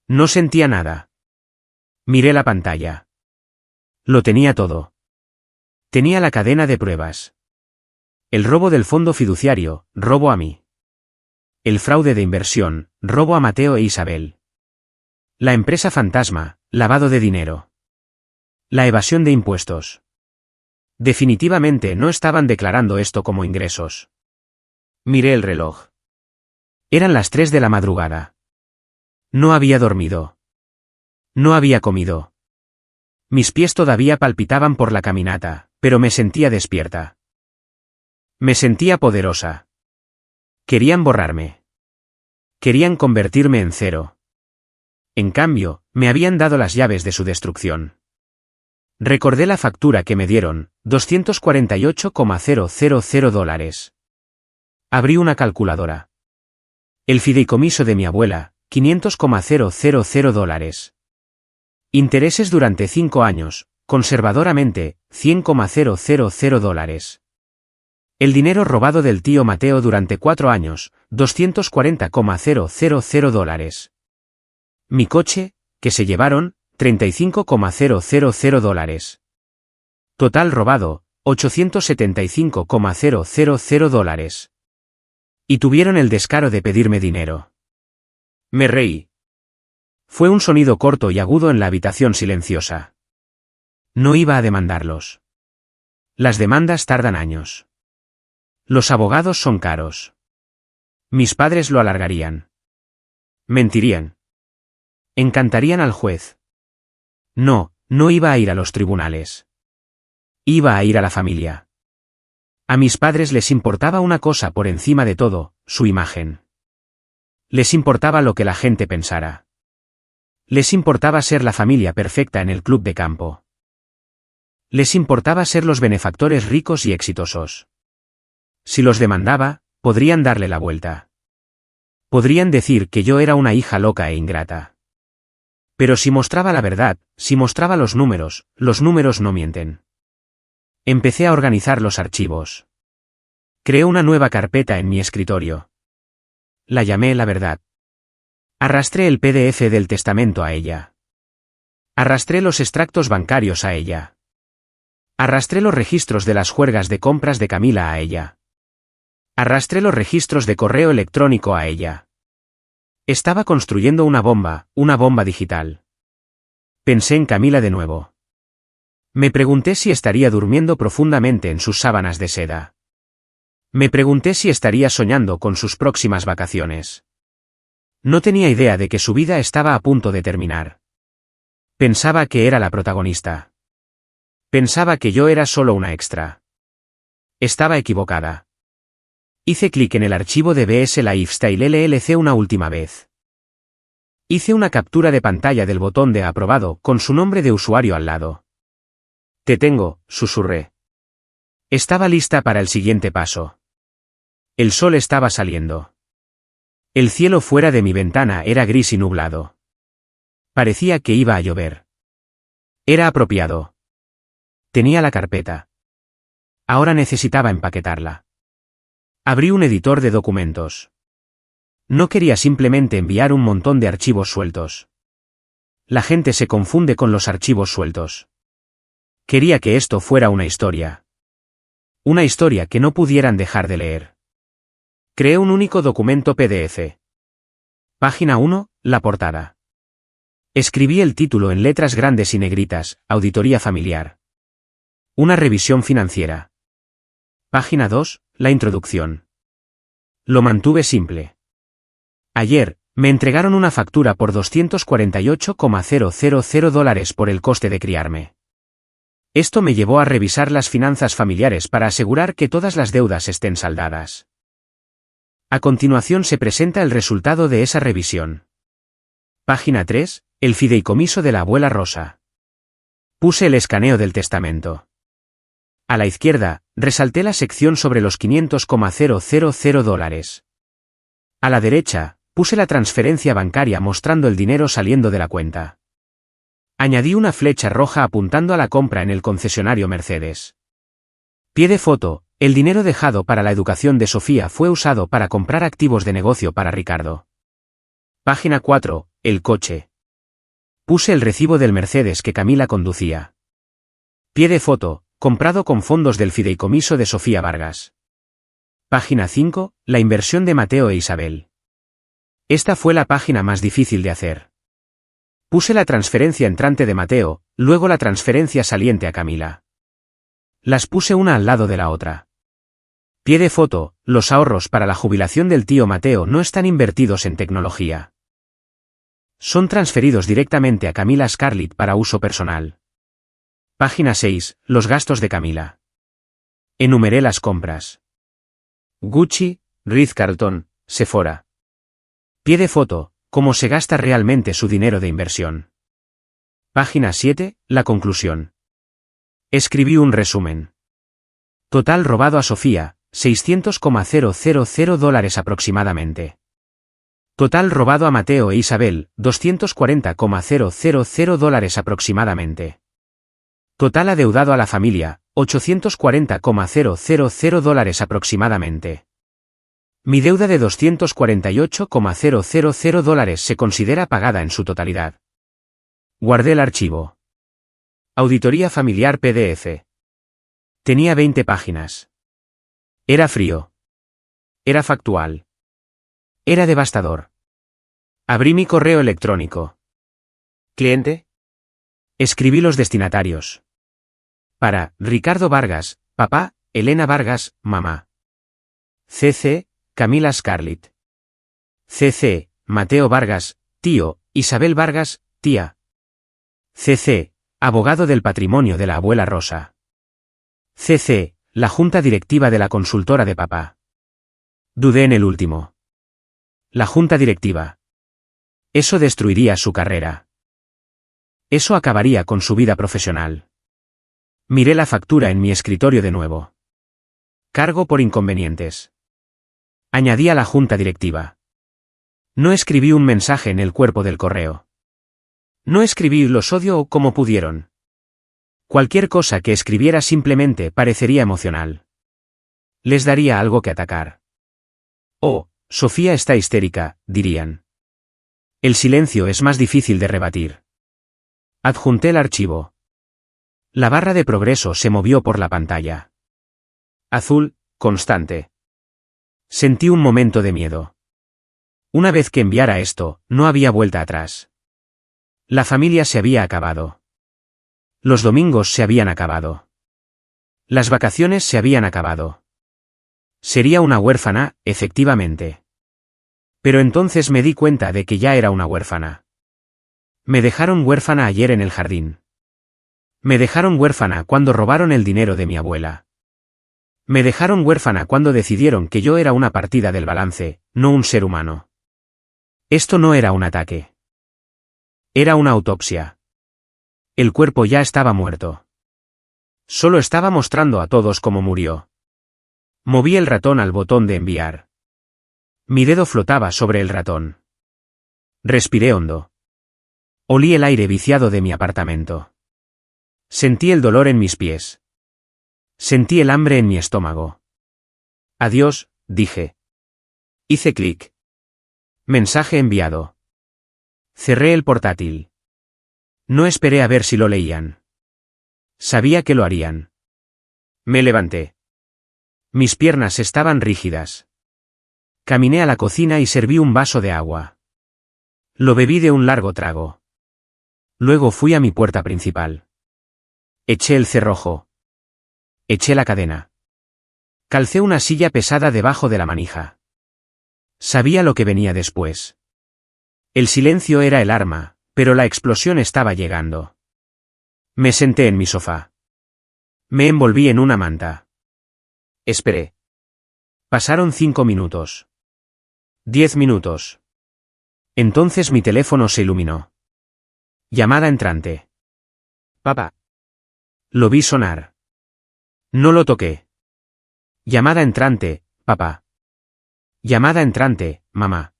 A: No sentía nada. Miré la pantalla. Lo tenía todo. Tenía la cadena de pruebas. El robo del fondo fiduciario, robo a mí. El fraude de inversión, robo a Mateo e Isabel. La empresa fantasma, lavado de dinero. La evasión de impuestos. Definitivamente no estaban declarando esto como ingresos. Miré el reloj. Eran las 3 de la madrugada. No había dormido. No había comido. Mis pies todavía palpitaban por la caminata, pero me sentía despierta. Me sentía poderosa. Querían borrarme. Querían convertirme en cero. En cambio, me habían dado las llaves de su destrucción. Recordé la factura que me dieron, $248,000. Abrí una calculadora. El fideicomiso de mi abuela, $500,000. Intereses durante 5 años, conservadoramente, $100,000. El dinero robado del tío Mateo durante 4 años, $240,000. Mi coche, que se llevaron, $35,000. Total robado, $875,000. Y tuvieron el descaro de pedirme dinero. Me reí. Fue un sonido corto y agudo en la habitación silenciosa. No iba a demandarlos. Las demandas tardan años. Los abogados son caros. Mis padres lo alargarían. Mentirían. Encantarían al juez. No, no iba a ir a los tribunales. Iba a ir a la familia. A mis padres les importaba una cosa por encima de todo, su imagen. Les importaba lo que la gente pensara. Les importaba ser la familia perfecta en el club de campo. Les importaba ser los benefactores ricos y exitosos. Si los demandaba, podrían darle la vuelta. Podrían decir que yo era una hija loca e ingrata. Pero si mostraba la verdad, si mostraba los números no mienten. Empecé a organizar los archivos. Creé una nueva carpeta en mi escritorio. La llamé La Verdad. Arrastré el PDF del testamento a ella. Arrastré los extractos bancarios a ella. Arrastré los registros de las juergas de compras de Camila a ella. Arrastré los registros de correo electrónico a ella. Estaba construyendo una bomba digital. Pensé en Camila de nuevo. Me pregunté si estaría durmiendo profundamente en sus sábanas de seda. Me pregunté si estaría soñando con sus próximas vacaciones. No tenía idea de que su vida estaba a punto de terminar. Pensaba que era la protagonista. Pensaba que yo era solo una extra. Estaba equivocada. Hice clic en el archivo de BS Lifestyle LLC una última vez. Hice una captura de pantalla del botón de aprobado con su nombre de usuario al lado. Te tengo, susurré. Estaba lista para el siguiente paso. El sol estaba saliendo. El cielo fuera de mi ventana era gris y nublado. Parecía que iba a llover. Era apropiado. Tenía la carpeta. Ahora necesitaba empaquetarla. Abrí un editor de documentos. No quería simplemente enviar un montón de archivos sueltos. La gente se confunde con los archivos sueltos. Quería que esto fuera una historia. Una historia que no pudieran dejar de leer. Creé un único documento PDF. Página 1, la portada. Escribí el título en letras grandes y negritas, Auditoría Familiar. Una revisión financiera. Página 2, la introducción. Lo mantuve simple. Ayer, me entregaron una factura por $248,000 por el coste de criarme. Esto me llevó a revisar las finanzas familiares para asegurar que todas las deudas estén saldadas. A continuación se presenta el resultado de esa revisión. Página 3, el fideicomiso de la abuela Rosa. Puse el escaneo del testamento. A la izquierda, resalté la sección sobre los $500,000. A la derecha, puse la transferencia bancaria mostrando el dinero saliendo de la cuenta. Añadí una flecha roja apuntando a la compra en el concesionario Mercedes. Pie de foto, el dinero dejado para la educación de Sofía fue usado para comprar activos de negocio para Ricardo. Página 4, el coche. Puse el recibo del Mercedes que Camila conducía. Pie de foto, comprado con fondos del fideicomiso de Sofía Vargas. Página 5, la inversión de Mateo e Isabel. Esta fue la página más difícil de hacer. Puse la transferencia entrante de Mateo, luego la transferencia saliente a Camila. Las puse una al lado de la otra. Pie de foto, los ahorros para la jubilación del tío Mateo no están invertidos en tecnología. Son transferidos directamente a Camila Scarlett para uso personal. Página 6, los gastos de Camila. Enumeré las compras. Gucci, Ritz-Carlton, Sephora. Pie de foto, cómo se gasta realmente su dinero de inversión. Página 7, la conclusión. Escribí un resumen. Total robado a Sofía, $600,000 aproximadamente. Total robado a Mateo e Isabel, $240,000 aproximadamente. Total adeudado a la familia, $840,000 aproximadamente. Mi deuda de $248,000 se considera pagada en su totalidad. Guardé el archivo. Auditoría familiar PDF. Tenía 20 páginas. Era frío. Era factual. Era devastador. Abrí mi correo electrónico. ¿Cliente? Escribí los destinatarios. Para Ricardo Vargas, papá, Elena Vargas, mamá. CC, Camila Scarlett. CC, Mateo Vargas, tío, Isabel Vargas, tía. CC, abogado del patrimonio de la abuela Rosa. CC, la junta directiva de la consultora de papá. Dudé en el último. La junta directiva. Eso destruiría su carrera. Eso acabaría con su vida profesional. Miré la factura en mi escritorio de nuevo. Cargo por inconvenientes. Añadí a la junta directiva. No escribí un mensaje en el cuerpo del correo. No escribí los odio como pudieron. Cualquier cosa que escribiera simplemente parecería emocional. Les daría algo que atacar. Oh, Sofía está histérica, dirían. El silencio es más difícil de rebatir. Adjunté el archivo. La barra de progreso se movió por la pantalla. Azul, constante. Sentí un momento de miedo. Una vez que enviara esto, no había vuelta atrás. La familia se había acabado. Los domingos se habían acabado. Las vacaciones se habían acabado. Sería una huérfana, efectivamente. Pero entonces me di cuenta de que ya era una huérfana. Me dejaron huérfana ayer en el jardín. Me dejaron huérfana cuando robaron el dinero de mi abuela. Me dejaron huérfana cuando decidieron que yo era una partida del balance, no un ser humano. Esto no era un ataque. Era una autopsia. El cuerpo ya estaba muerto. Solo estaba mostrando a todos cómo murió. Moví el ratón al botón de enviar. Mi dedo flotaba sobre el ratón. Respiré hondo. Olí el aire viciado de mi apartamento. Sentí el dolor en mis pies. Sentí el hambre en mi estómago. Adiós, dije. Hice clic. Mensaje enviado. Cerré el portátil. No esperé a ver si lo leían. Sabía que lo harían. Me levanté. Mis piernas estaban rígidas. Caminé a la cocina y serví un vaso de agua. Lo bebí de un largo trago. Luego fui a mi puerta principal. Eché el cerrojo. Eché la cadena. Calcé una silla pesada debajo de la manija. Sabía lo que venía después. El silencio era el arma, pero la explosión estaba llegando. Me senté en mi sofá. Me envolví en una manta. Esperé. Pasaron 5 minutos. 10 minutos. Entonces mi teléfono se iluminó. Llamada entrante. Papá. Lo vi sonar. No lo toqué. Llamada entrante, papá. Llamada entrante, mamá.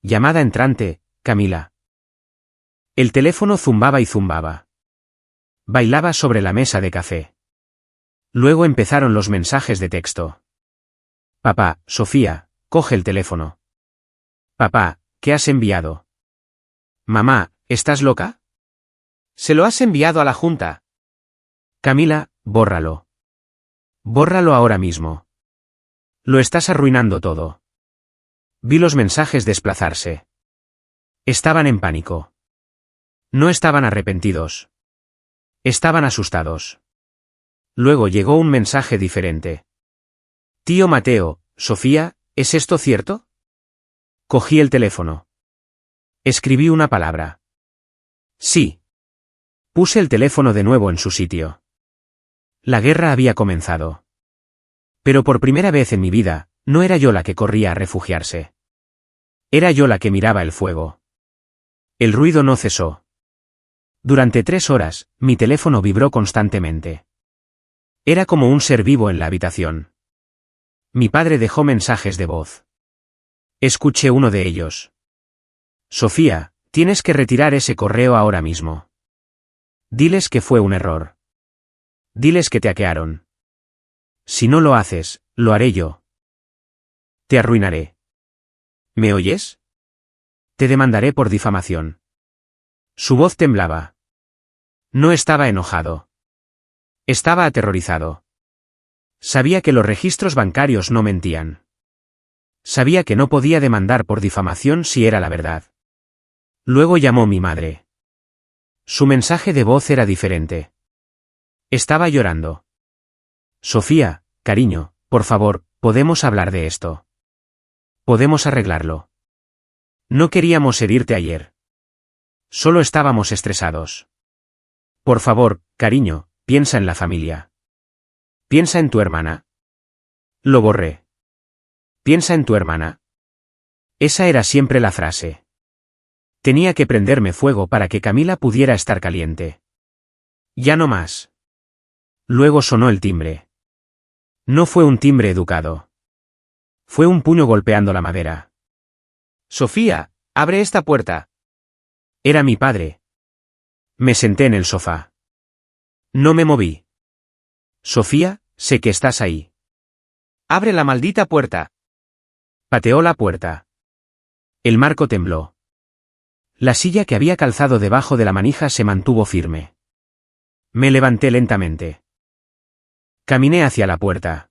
A: Llamada entrante, Camila. El teléfono zumbaba y zumbaba. Bailaba sobre la mesa de café. Luego empezaron los mensajes de texto. Papá, Sofía, coge el teléfono. Papá, ¿qué has enviado? Mamá, ¿estás loca? Se lo has enviado a la junta. Camila, bórralo. Bórralo ahora mismo. Lo estás arruinando todo. Vi los mensajes desplazarse. Estaban en pánico. No estaban arrepentidos. Estaban asustados. Luego llegó un mensaje diferente. Tío Mateo, Sofía, ¿es esto cierto? Cogí el teléfono. Escribí una palabra. Sí. Puse el teléfono de nuevo en su sitio. La guerra había comenzado. Pero por primera vez en mi vida, no era yo la que corría a refugiarse. Era yo la que miraba el fuego. El ruido no cesó. Durante 3 horas, mi teléfono vibró constantemente. Era como un ser vivo en la habitación. Mi padre dejó mensajes de voz. Escuché uno de ellos. Sofía, tienes que retirar ese correo ahora mismo. Diles que fue un error. Diles que te hackearon. Si no lo haces, lo haré yo. Te arruinaré. ¿Me oyes? Te demandaré por difamación. Su voz temblaba. No estaba enojado. Estaba aterrorizado. Sabía que los registros bancarios no mentían. Sabía que no podía demandar por difamación si era la verdad. Luego llamó mi madre. Su mensaje de voz era diferente. Estaba llorando. Sofía, cariño, por favor, ¿podemos hablar de esto? Podemos arreglarlo. No queríamos herirte ayer. Solo estábamos estresados. Por favor, cariño, piensa en la familia. Piensa en tu hermana. Lo borré. Piensa en tu hermana. Esa era siempre la frase. Tenía que prenderme fuego para que Camila pudiera estar caliente. Ya no más. Luego sonó el timbre. No fue un timbre educado. Fue un puño golpeando la madera. Sofía, abre esta puerta. Era mi padre. Me senté en el sofá. No me moví. Sofía, sé que estás ahí. Abre la maldita puerta. Pateó la puerta. El marco tembló. La silla que había calzado debajo de la manija se mantuvo firme. Me levanté lentamente. Caminé hacia la puerta.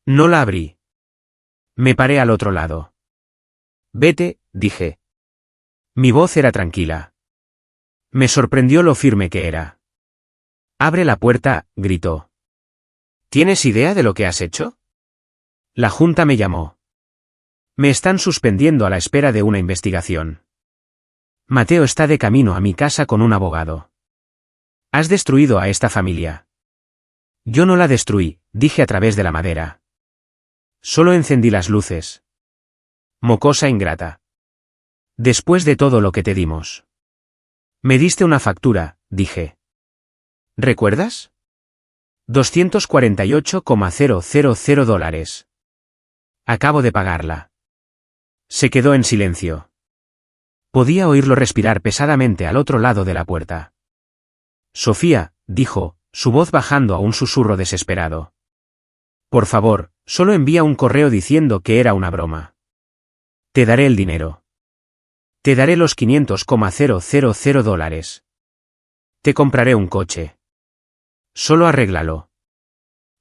A: No la abrí. Me paré al otro lado. Vete, dije. Mi voz era tranquila. Me sorprendió lo firme que era. Abre la puerta, gritó. ¿Tienes idea de lo que has hecho? La junta me llamó. Me están suspendiendo a la espera de una investigación. Mateo está de camino a mi casa con un abogado. Has destruido a esta familia. Yo no la destruí, dije a través de la madera. Solo encendí las luces. Mocosa ingrata. Después de todo lo que te dimos. Me diste una factura, dije. ¿Recuerdas? $248,000. Acabo de pagarla. Se quedó en silencio. Podía oírlo respirar pesadamente al otro lado de la puerta. Sofía, dijo, su voz bajando a un susurro desesperado. Por favor, solo envía un correo diciendo que era una broma. Te daré el dinero. Te daré los $500,000. Te compraré un coche. Solo arréglalo.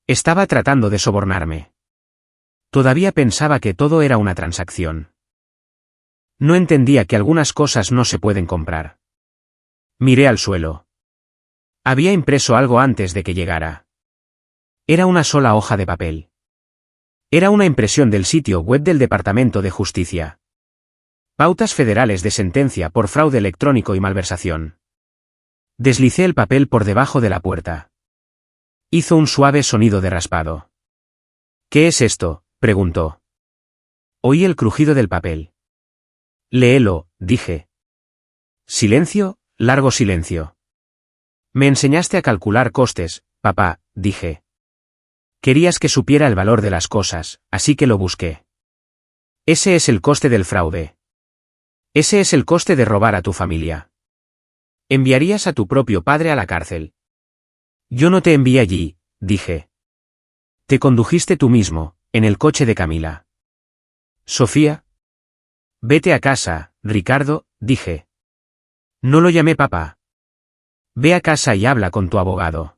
A: Estaba tratando de sobornarme. Todavía pensaba que todo era una transacción. No entendía que algunas cosas no se pueden comprar. Miré al suelo. Había impreso algo antes de que llegara. Era una sola hoja de papel. Era una impresión del sitio web del Departamento de Justicia. Pautas federales de sentencia por fraude electrónico y malversación. Deslicé el papel por debajo de la puerta. Hizo un suave sonido de raspado. ¿Qué es esto?, preguntó. Oí el crujido del papel. Léelo, dije. Silencio, largo silencio. Me enseñaste a calcular costes, papá, dije. Querías que supiera el valor de las cosas, así que lo busqué. Ese es el coste del fraude. Ese es el coste de robar a tu familia. Enviarías a tu propio padre a la cárcel. Yo no te envié allí, dije. Te condujiste tú mismo, en el coche de Camila. Sofía. Vete a casa, Ricardo, dije. No lo llamé papá. Ve a casa y habla con tu abogado.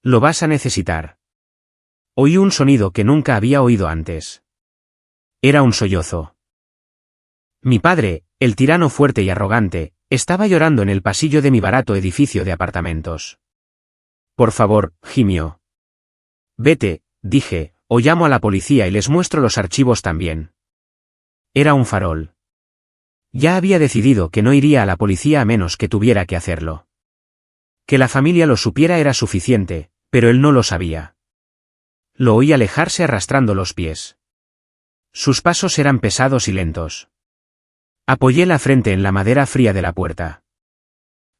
A: Lo vas a necesitar. Oí un sonido que nunca había oído antes. Era un sollozo. Mi padre, el tirano fuerte y arrogante, estaba llorando en el pasillo de mi barato edificio de apartamentos. Por favor, gimió. Vete, dije, o llamo a la policía y les muestro los archivos también. Era un farol. Ya había decidido que no iría a la policía a menos que tuviera que hacerlo. Que la familia lo supiera era suficiente, pero él no lo sabía. Lo oí alejarse arrastrando los pies. Sus pasos eran pesados y lentos. Apoyé la frente en la madera fría de la puerta.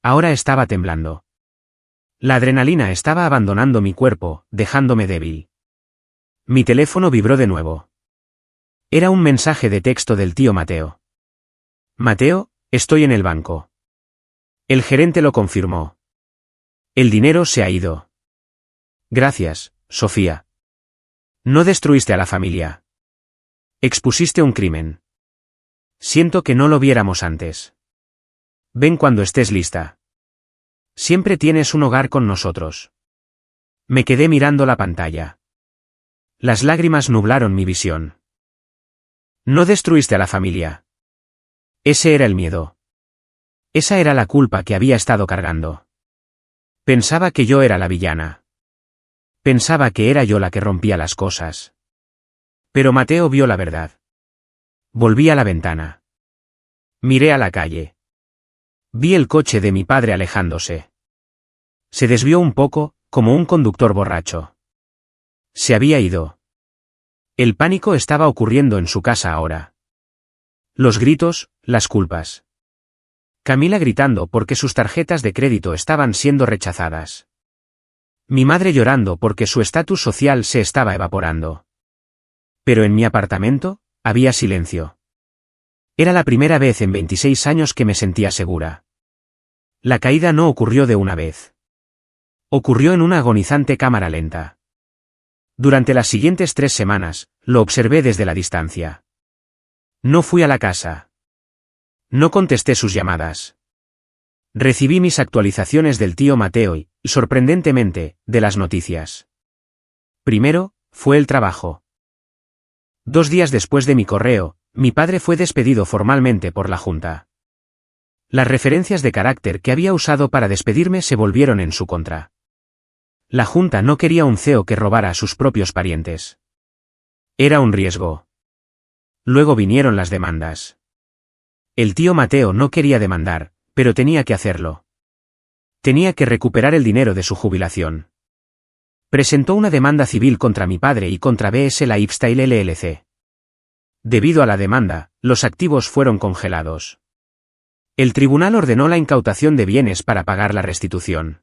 A: Ahora estaba temblando. La adrenalina estaba abandonando mi cuerpo, dejándome débil. Mi teléfono vibró de nuevo. Era un mensaje de texto del tío Mateo. Mateo, estoy en el banco. El gerente lo confirmó. El dinero se ha ido. Gracias, Sofía. No destruiste a la familia. Expusiste un crimen. Siento que no lo viéramos antes. Ven cuando estés lista. Siempre tienes un hogar con nosotros. Me quedé mirando la pantalla. Las lágrimas nublaron mi visión. No destruiste a la familia. Ese era el miedo. Esa era la culpa que había estado cargando. Pensaba que yo era la villana. Pensaba que era yo la que rompía las cosas. Pero Mateo vio la verdad. Volví a la ventana. Miré a la calle. Vi el coche de mi padre alejándose. Se desvió un poco, como un conductor borracho. Se había ido. El pánico estaba ocurriendo en su casa ahora. Los gritos, las culpas. Camila gritando porque sus tarjetas de crédito estaban siendo rechazadas. Mi madre llorando porque su estatus social se estaba evaporando. Pero en mi apartamento, había silencio. Era la primera vez en 26 años que me sentía segura. La caída no ocurrió de una vez. Ocurrió en una agonizante cámara lenta. Durante las siguientes 3 semanas, lo observé desde la distancia. No fui a la casa. No contesté sus llamadas. Recibí mis actualizaciones del tío Mateo y, sorprendentemente, de las noticias. Primero, fue el trabajo. 2 días después de mi correo, mi padre fue despedido formalmente por la Junta. Las referencias de carácter que había usado para despedirme se volvieron en su contra. La Junta no quería un CEO que robara a sus propios parientes. Era un riesgo. Luego vinieron las demandas. El tío Mateo no quería demandar, pero tenía que hacerlo. Tenía que recuperar el dinero de su jubilación. Presentó una demanda civil contra mi padre y contra BS Lifestyle LLC. Debido a la demanda, los activos fueron congelados. El tribunal ordenó la incautación de bienes para pagar la restitución.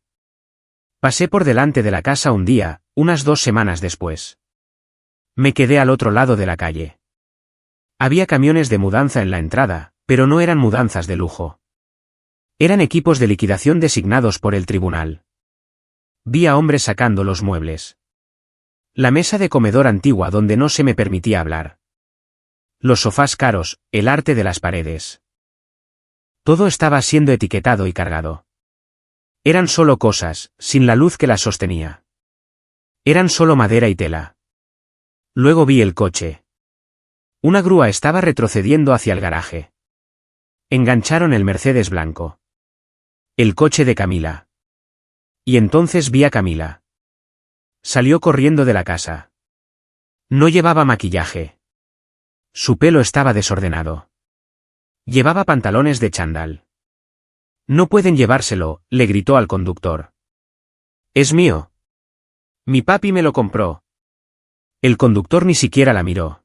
A: Pasé por delante de la casa un día, unas 2 semanas después. Me quedé al otro lado de la calle. Había camiones de mudanza en la entrada, pero no eran mudanzas de lujo. Eran equipos de liquidación designados por el tribunal. Vi a hombres sacando los muebles. La mesa de comedor antigua donde no se me permitía hablar. Los sofás caros, el arte de las paredes. Todo estaba siendo etiquetado y cargado. Eran solo cosas, sin la luz que las sostenía. Eran solo madera y tela. Luego vi el coche. Una grúa estaba retrocediendo hacia el garaje. Engancharon el Mercedes blanco. El coche de Camila. Y entonces vi a Camila. Salió corriendo de la casa. No llevaba maquillaje. Su pelo estaba desordenado. Llevaba pantalones de chándal. No pueden llevárselo, le gritó al conductor. Es mío. Mi papi me lo compró. El conductor ni siquiera la miró.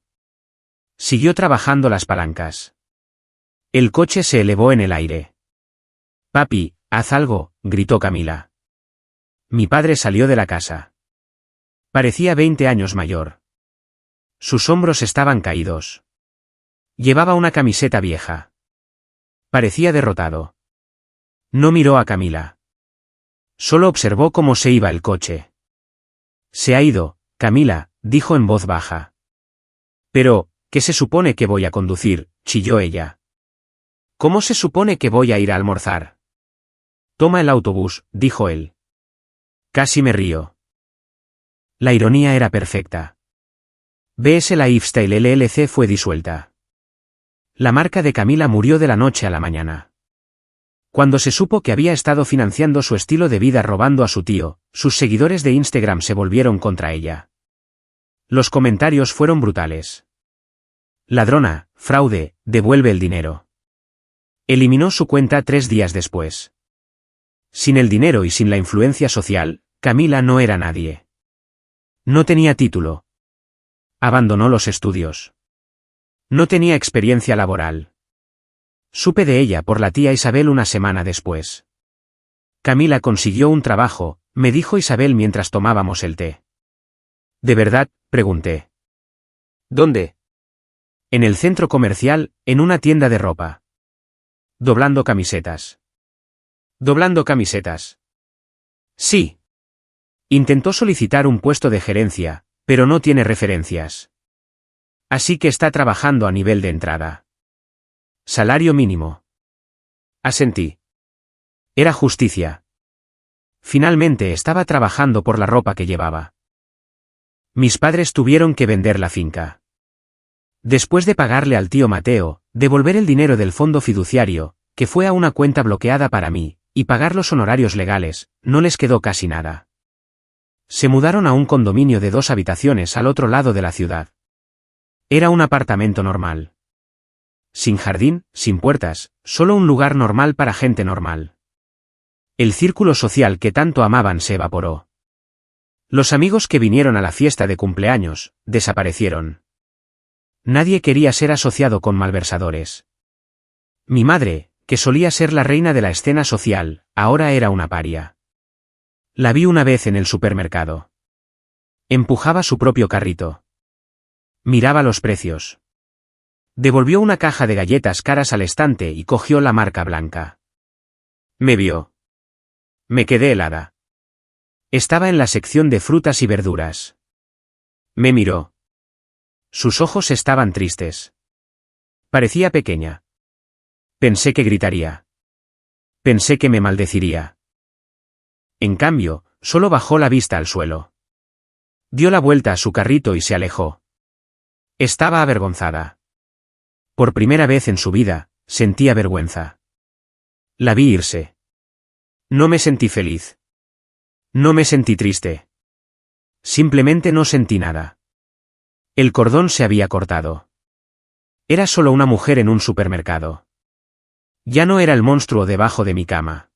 A: Siguió trabajando las palancas. El coche se elevó en el aire. Papi, haz algo, gritó Camila. Mi padre salió de la casa. Parecía 20 años mayor. Sus hombros estaban caídos. Llevaba una camiseta vieja. Parecía derrotado. No miró a Camila. Solo observó cómo se iba el coche. Se ha ido, Camila, dijo en voz baja. Pero, ¿qué se supone que voy a conducir?, chilló ella. ¿Cómo se supone que voy a ir a almorzar? Toma el autobús, dijo él. Casi me río. La ironía era perfecta. BS Lifestyle LLC fue disuelta. La marca de Camila murió de la noche a la mañana. Cuando se supo que había estado financiando su estilo de vida robando a su tío, sus seguidores de Instagram se volvieron contra ella. Los comentarios fueron brutales. Ladrona, fraude, devuelve el dinero. Eliminó su cuenta 3 días después. Sin el dinero y sin la influencia social, Camila no era nadie. No tenía título. Abandonó los estudios. No tenía experiencia laboral. Supe de ella por la tía Isabel una semana después. Camila consiguió un trabajo, me dijo Isabel mientras tomábamos el té. ¿De verdad?, pregunté. ¿Dónde? En el centro comercial, en una tienda de ropa. Doblando camisetas. ¿Doblando camisetas? Sí. Intentó solicitar un puesto de gerencia, pero no tiene referencias. Así que está trabajando a nivel de entrada. Salario mínimo. Asentí. Era justicia. Finalmente estaba trabajando por la ropa que llevaba. Mis padres tuvieron que vender la finca. Después de pagarle al tío Mateo, devolver el dinero del fondo fiduciario, que fue a una cuenta bloqueada para mí, y pagar los honorarios legales, no les quedó casi nada. Se mudaron a un condominio de 2 habitaciones al otro lado de la ciudad. Era un apartamento normal. Sin jardín, sin puertas, solo un lugar normal para gente normal. El círculo social que tanto amaban se evaporó. Los amigos que vinieron a la fiesta de cumpleaños, desaparecieron. Nadie quería ser asociado con malversadores. Mi madre, que solía ser la reina de la escena social, ahora era una paria. La vi una vez en el supermercado. Empujaba su propio carrito. Miraba los precios. Devolvió una caja de galletas caras al estante y cogió la marca blanca. Me vio. Me quedé helada. Estaba en la sección de frutas y verduras. Me miró. Sus ojos estaban tristes. Parecía pequeña. Pensé que gritaría. Pensé que me maldeciría. En cambio, solo bajó la vista al suelo. Dio la vuelta a su carrito y se alejó. Estaba avergonzada. Por primera vez en su vida, sentía vergüenza. La vi irse. No me sentí feliz. No me sentí triste. Simplemente no sentí nada. El cordón se había cortado. Era solo una mujer en un supermercado. Ya no era el monstruo debajo de mi cama.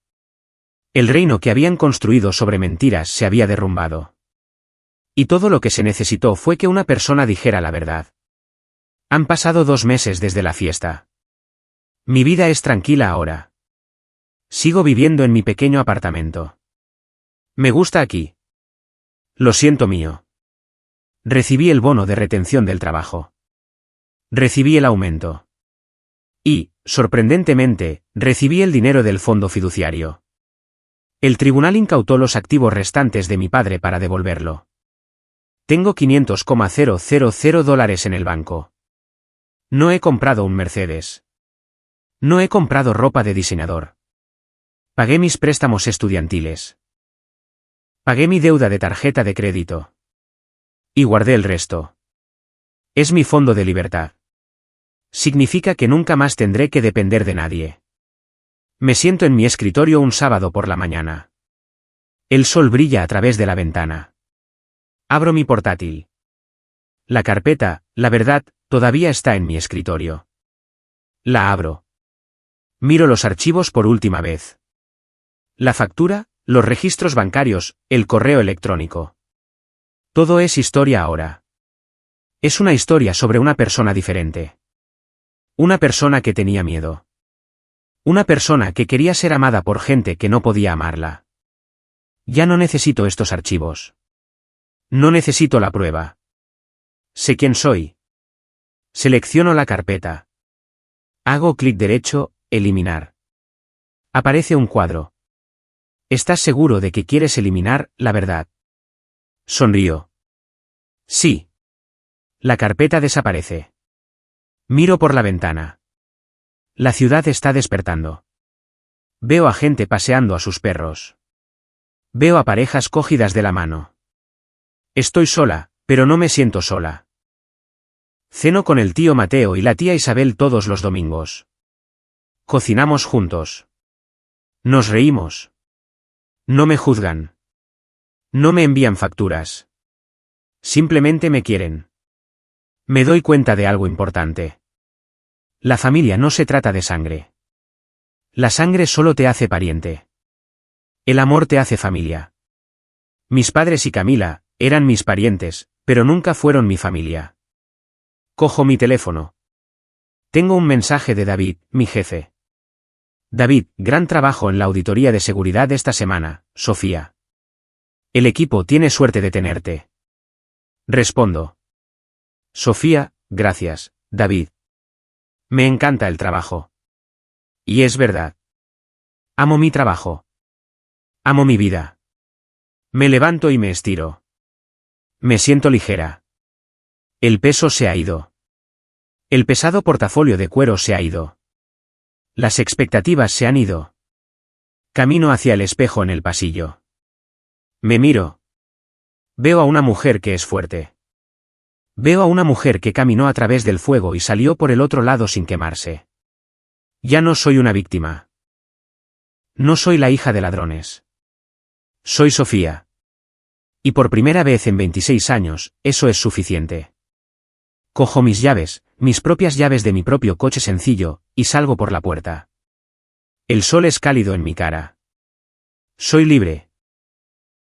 A: El reino que habían construido sobre mentiras se había derrumbado. Y todo lo que se necesitó fue que una persona dijera la verdad. Han pasado 2 meses desde la fiesta. Mi vida es tranquila ahora. Sigo viviendo en mi pequeño apartamento. Me gusta aquí. Lo siento mío. Recibí el bono de retención del trabajo. Recibí el aumento. Y, sorprendentemente, recibí el dinero del fondo fiduciario. El tribunal incautó los activos restantes de mi padre para devolverlo. Tengo $500,000 en el banco. No he comprado un Mercedes. No he comprado ropa de diseñador. Pagué mis préstamos estudiantiles. Pagué mi deuda de tarjeta de crédito. Y guardé el resto. Es mi fondo de libertad. Significa que nunca más tendré que depender de nadie. Me siento en mi escritorio un sábado por la mañana. El sol brilla a través de la ventana. Abro mi portátil. La carpeta, la verdad, todavía está en mi escritorio. La abro. Miro los archivos por última vez. La factura, los registros bancarios, el correo electrónico. Todo es historia ahora. Es una historia sobre una persona diferente. Una persona que tenía miedo. Una persona que quería ser amada por gente que no podía amarla. Ya no necesito estos archivos. No necesito la prueba. Sé quién soy. Selecciono la carpeta. Hago clic derecho, eliminar. Aparece un cuadro. ¿Estás seguro de que quieres eliminar la verdad? Sonrío. Sí. La carpeta desaparece. Miro por la ventana. La ciudad está despertando. Veo a gente paseando a sus perros. Veo a parejas cogidas de la mano. Estoy sola, pero no me siento sola. Ceno con el tío Mateo y la tía Isabel todos los domingos. Cocinamos juntos. Nos reímos. No me juzgan. No me envían facturas. Simplemente me quieren. Me doy cuenta de algo importante. La familia no se trata de sangre. La sangre solo te hace pariente. El amor te hace familia. Mis padres y Camila eran mis parientes, pero nunca fueron mi familia. Cojo mi teléfono. Tengo un mensaje de David, mi jefe. David, gran trabajo en la auditoría de seguridad esta semana, Sofía. El equipo tiene suerte de tenerte. Respondo. Sofía, gracias, David. Me encanta el trabajo. Y es verdad. Amo mi trabajo. Amo mi vida. Me levanto y me estiro. Me siento ligera. El peso se ha ido. El pesado portafolio de cuero se ha ido. Las expectativas se han ido. Camino hacia el espejo en el pasillo. Me miro. Veo a una mujer que es fuerte. Veo a una mujer que caminó a través del fuego y salió por el otro lado sin quemarse. Ya no soy una víctima. No soy la hija de ladrones. Soy Sofía. Y por primera vez en 26 años, eso es suficiente. Cojo mis llaves, mis propias llaves de mi propio coche sencillo, y salgo por la puerta. El sol es cálido en mi cara. Soy libre.